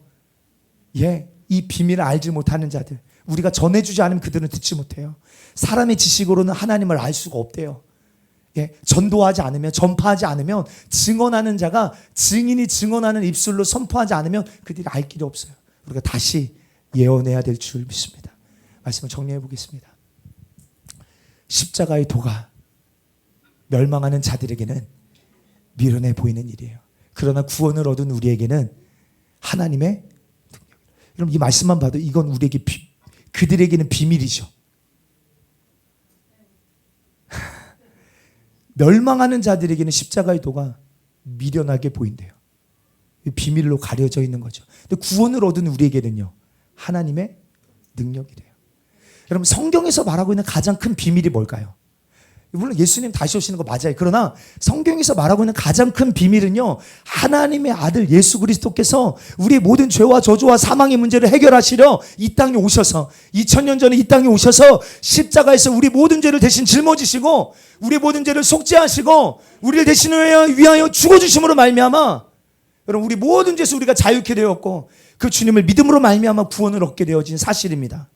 [SPEAKER 1] 예, 이 비밀을 알지 못하는 자들, 우리가 전해주지 않으면 그들은 듣지 못해요. 사람의 지식으로는 하나님을 알 수가 없대요. 예, 전도하지 않으면, 전파하지 않으면, 증언하는 자가 증인이 증언하는 입술로 선포하지 않으면 그들이 알 길이 없어요. 우리가 다시 예언해야 될 줄 믿습니다. 말씀을 정리해 보겠습니다. 십자가의 도가 멸망하는 자들에게는 미련해 보이는 일이에요. 그러나 구원을 얻은 우리에게는 하나님의 능력. 여러분 이 말씀만 봐도 이건 우리에게 그들에게는 비밀이죠. 멸망하는 자들에게는 십자가의 도가 미련하게 보인대요. 비밀로 가려져 있는 거죠. 근데 구원을 얻은 우리에게는요, 하나님의 능력이래요. 여러분 성경에서 말하고 있는 가장 큰 비밀이 뭘까요? 물론 예수님 다시 오시는 거 맞아요. 그러나 성경에서 말하고 있는 가장 큰 비밀은요, 하나님의 아들 예수 그리스도께서 우리의 모든 죄와 저주와 사망의 문제를 해결하시려 이 땅에 오셔서 2000년 전에 이 땅에 오셔서 십자가에서 우리 모든 죄를 대신 짊어지시고 우리 모든 죄를 속죄하시고 우리를 대신하여 위하여 죽어주심으로 말미암아 여러분 우리 모든 죄에서 우리가 자유케 되었고 그 주님을 믿음으로 말미암아 구원을 얻게 되어진 사실입니다.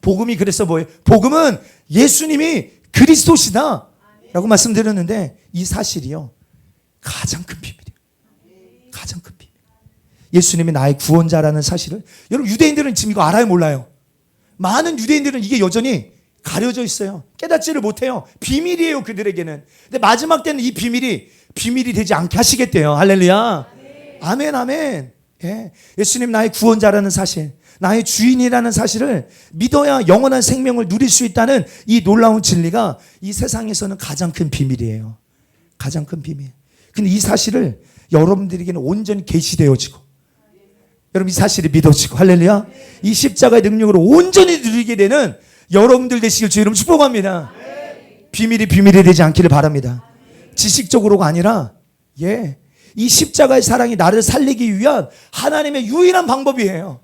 [SPEAKER 1] 복음이 그래서 뭐예요? 복음은 예수님이 그리스도시다 라고 말씀드렸는데 이 사실이요, 가장 큰 비밀이에요. 가장 큰 비밀. 예수님이 나의 구원자라는 사실을 여러분 유대인들은 지금 이거 알아요, 몰라요? 많은 유대인들은 이게 여전히 가려져 있어요. 깨닫지를 못해요. 비밀이에요, 그들에게는. 근데 마지막 때는 이 비밀이 되지 않게 하시겠대요. 할렐루야. 아멘, 아멘. 예. 예수님 나의 구원자라는 사실, 나의 주인이라는 사실을 믿어야 영원한 생명을 누릴 수 있다는 이 놀라운 진리가 이 세상에서는 가장 큰 비밀이에요. 가장 큰 비밀. 근데 이 사실을 여러분들에게는 온전히 계시되어지고 여러분 이 사실이 믿어지고 할렐루야, 이 십자가의 능력으로 온전히 누리게 되는 여러분들 되시길 주 이름 축복합니다. 비밀이 되지 않기를 바랍니다. 지식적으로가 아니라 이 십자가의 사랑이 나를 살리기 위한 하나님의 유일한 방법이에요.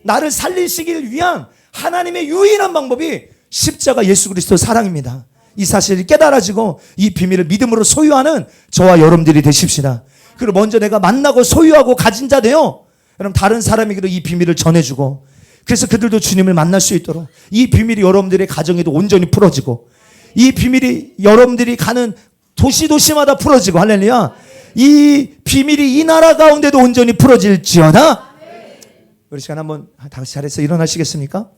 [SPEAKER 1] 나를 살리시길 위한 하나님의 유일한 방법이 십자가 예수 그리스도 사랑입니다. 이 사실을 깨달아지고 이 비밀을 믿음으로 소유하는 저와 여러분들이 되십시다. 그리고 먼저 내가 만나고 소유하고 가진 자 되어 여러분 다른 사람에게도 이 비밀을 전해주고 그래서 그들도 주님을 만날 수 있도록 이 비밀이 여러분들의 가정에도 온전히 풀어지고 이 비밀이 여러분들이 가는 도시마다 풀어지고 할렐루야, 이 비밀이 이 나라 가운데도 온전히 풀어질지어다. 우리 시간 한번 다 같이 잘해서 일어나시겠습니까?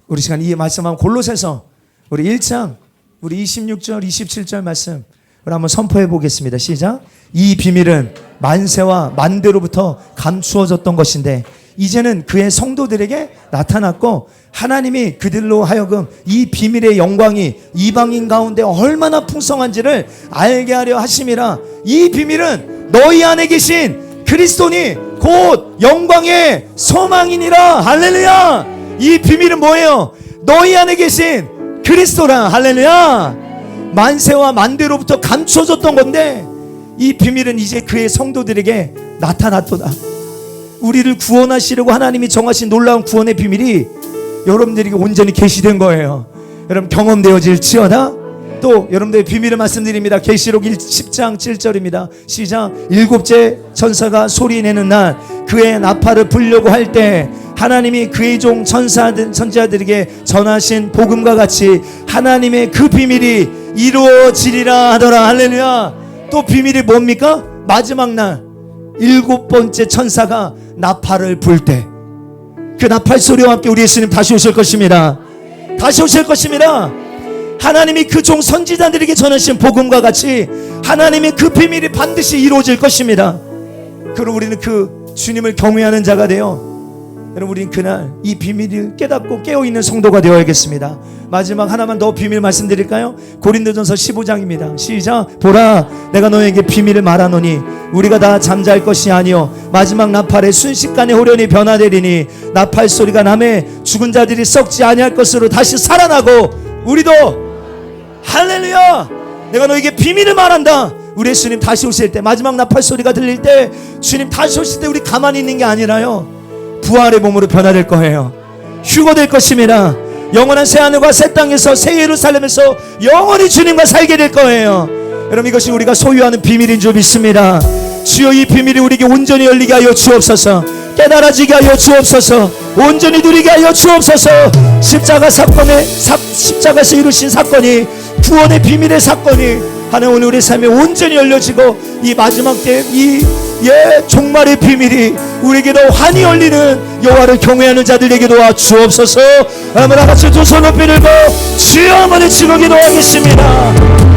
[SPEAKER 1] 우리 시간 이 말씀하면 골로새서 우리 1장 우리 26절 27절 말씀 우리 한번 선포해 보겠습니다. 시작. 이 비밀은 만세와 만대로부터 감추어졌던 것인데 이제는 그의 성도들에게 나타났고 하나님이 그들로 하여금 이 비밀의 영광이 이방인 가운데 얼마나 풍성한지를 알게 하려 하심이라. 이 비밀은 너희 안에 계신 그리스도니 곧 영광의 소망이니라. 할렐루야. 이 비밀은 뭐예요? 너희 안에 계신 그리스도라. 할렐루야. 만세와 만대로부터 감춰졌던 건데 이 비밀은 이제 그의 성도들에게 나타났도다. 우리를 구원하시려고 하나님이 정하신 놀라운 구원의 비밀이 여러분들에게 온전히 계시된 거예요. 여러분 경험되어질지어다. 또 여러분들의 비밀을 말씀드립니다. 계시록 10장 7절입니다. 시작. 일곱째 천사가 소리내는 날 그의 나팔을 불려고 할 때 하나님이 그의 종 선지자들에게 전하신 복음과 같이 하나님의 그 비밀이 이루어지리라 하더라. 할렐루야. 또 비밀이 뭡니까? 마지막 날 일곱 번째 천사가 나팔을 불 때 그 나팔 소리와 함께 우리 예수님 다시 오실 것입니다. 다시 오실 것입니다. 하나님이 그 종 선지자들에게 전하신 복음과 같이 하나님의 그 비밀이 반드시 이루어질 것입니다. 그럼 우리는 그 주님을 경외하는 자가 되어 여러분 우리는 그날 이 비밀을 깨닫고 깨어있는 성도가 되어야겠습니다. 마지막 하나만 더 비밀 말씀드릴까요? 고린도전서 15장입니다. 시작. 보라 내가 너에게 비밀을 말하노니 우리가 다 잠잘 것이 아니요 마지막 나팔에 순식간에 호련히 변화되리니 나팔 소리가 나매 죽은 자들이 썩지 아니할 것으로 다시 살아나고 우리도 할렐루야. 내가 너에게 비밀을 말한다. 우리 예수님 다시 오실 때 마지막 나팔 소리가 들릴 때 주님 다시 오실 때 우리 가만히 있는 게 아니라요 부활의 몸으로 변화될 거예요. 휴거될 것입니다. 영원한 새하늘과 새 땅에서 새 예루살렘에서 영원히 주님과 살게 될 거예요. 여러분 이것이 우리가 소유하는 비밀인 줄 믿습니다. 주여 이 비밀이 우리에게 온전히 열리게 하여 주옵소서. 깨달아지게 하여 주옵소서. 온전히 누리게 하여 주옵소서. 십자가 사건에 십자가에서 이루신 사건이 구원의 비밀의 사건이 하나님 오늘 우리 삶에 온전히 열려지고 이 마지막 때 이 종말의 비밀이 우리에게도 환히 열리는 여호와를 경외하는 자들에게 도와 주옵소서. 여러분 다 같이 두 손 높이 들고 주여 한번 외치고 기도하겠습니다.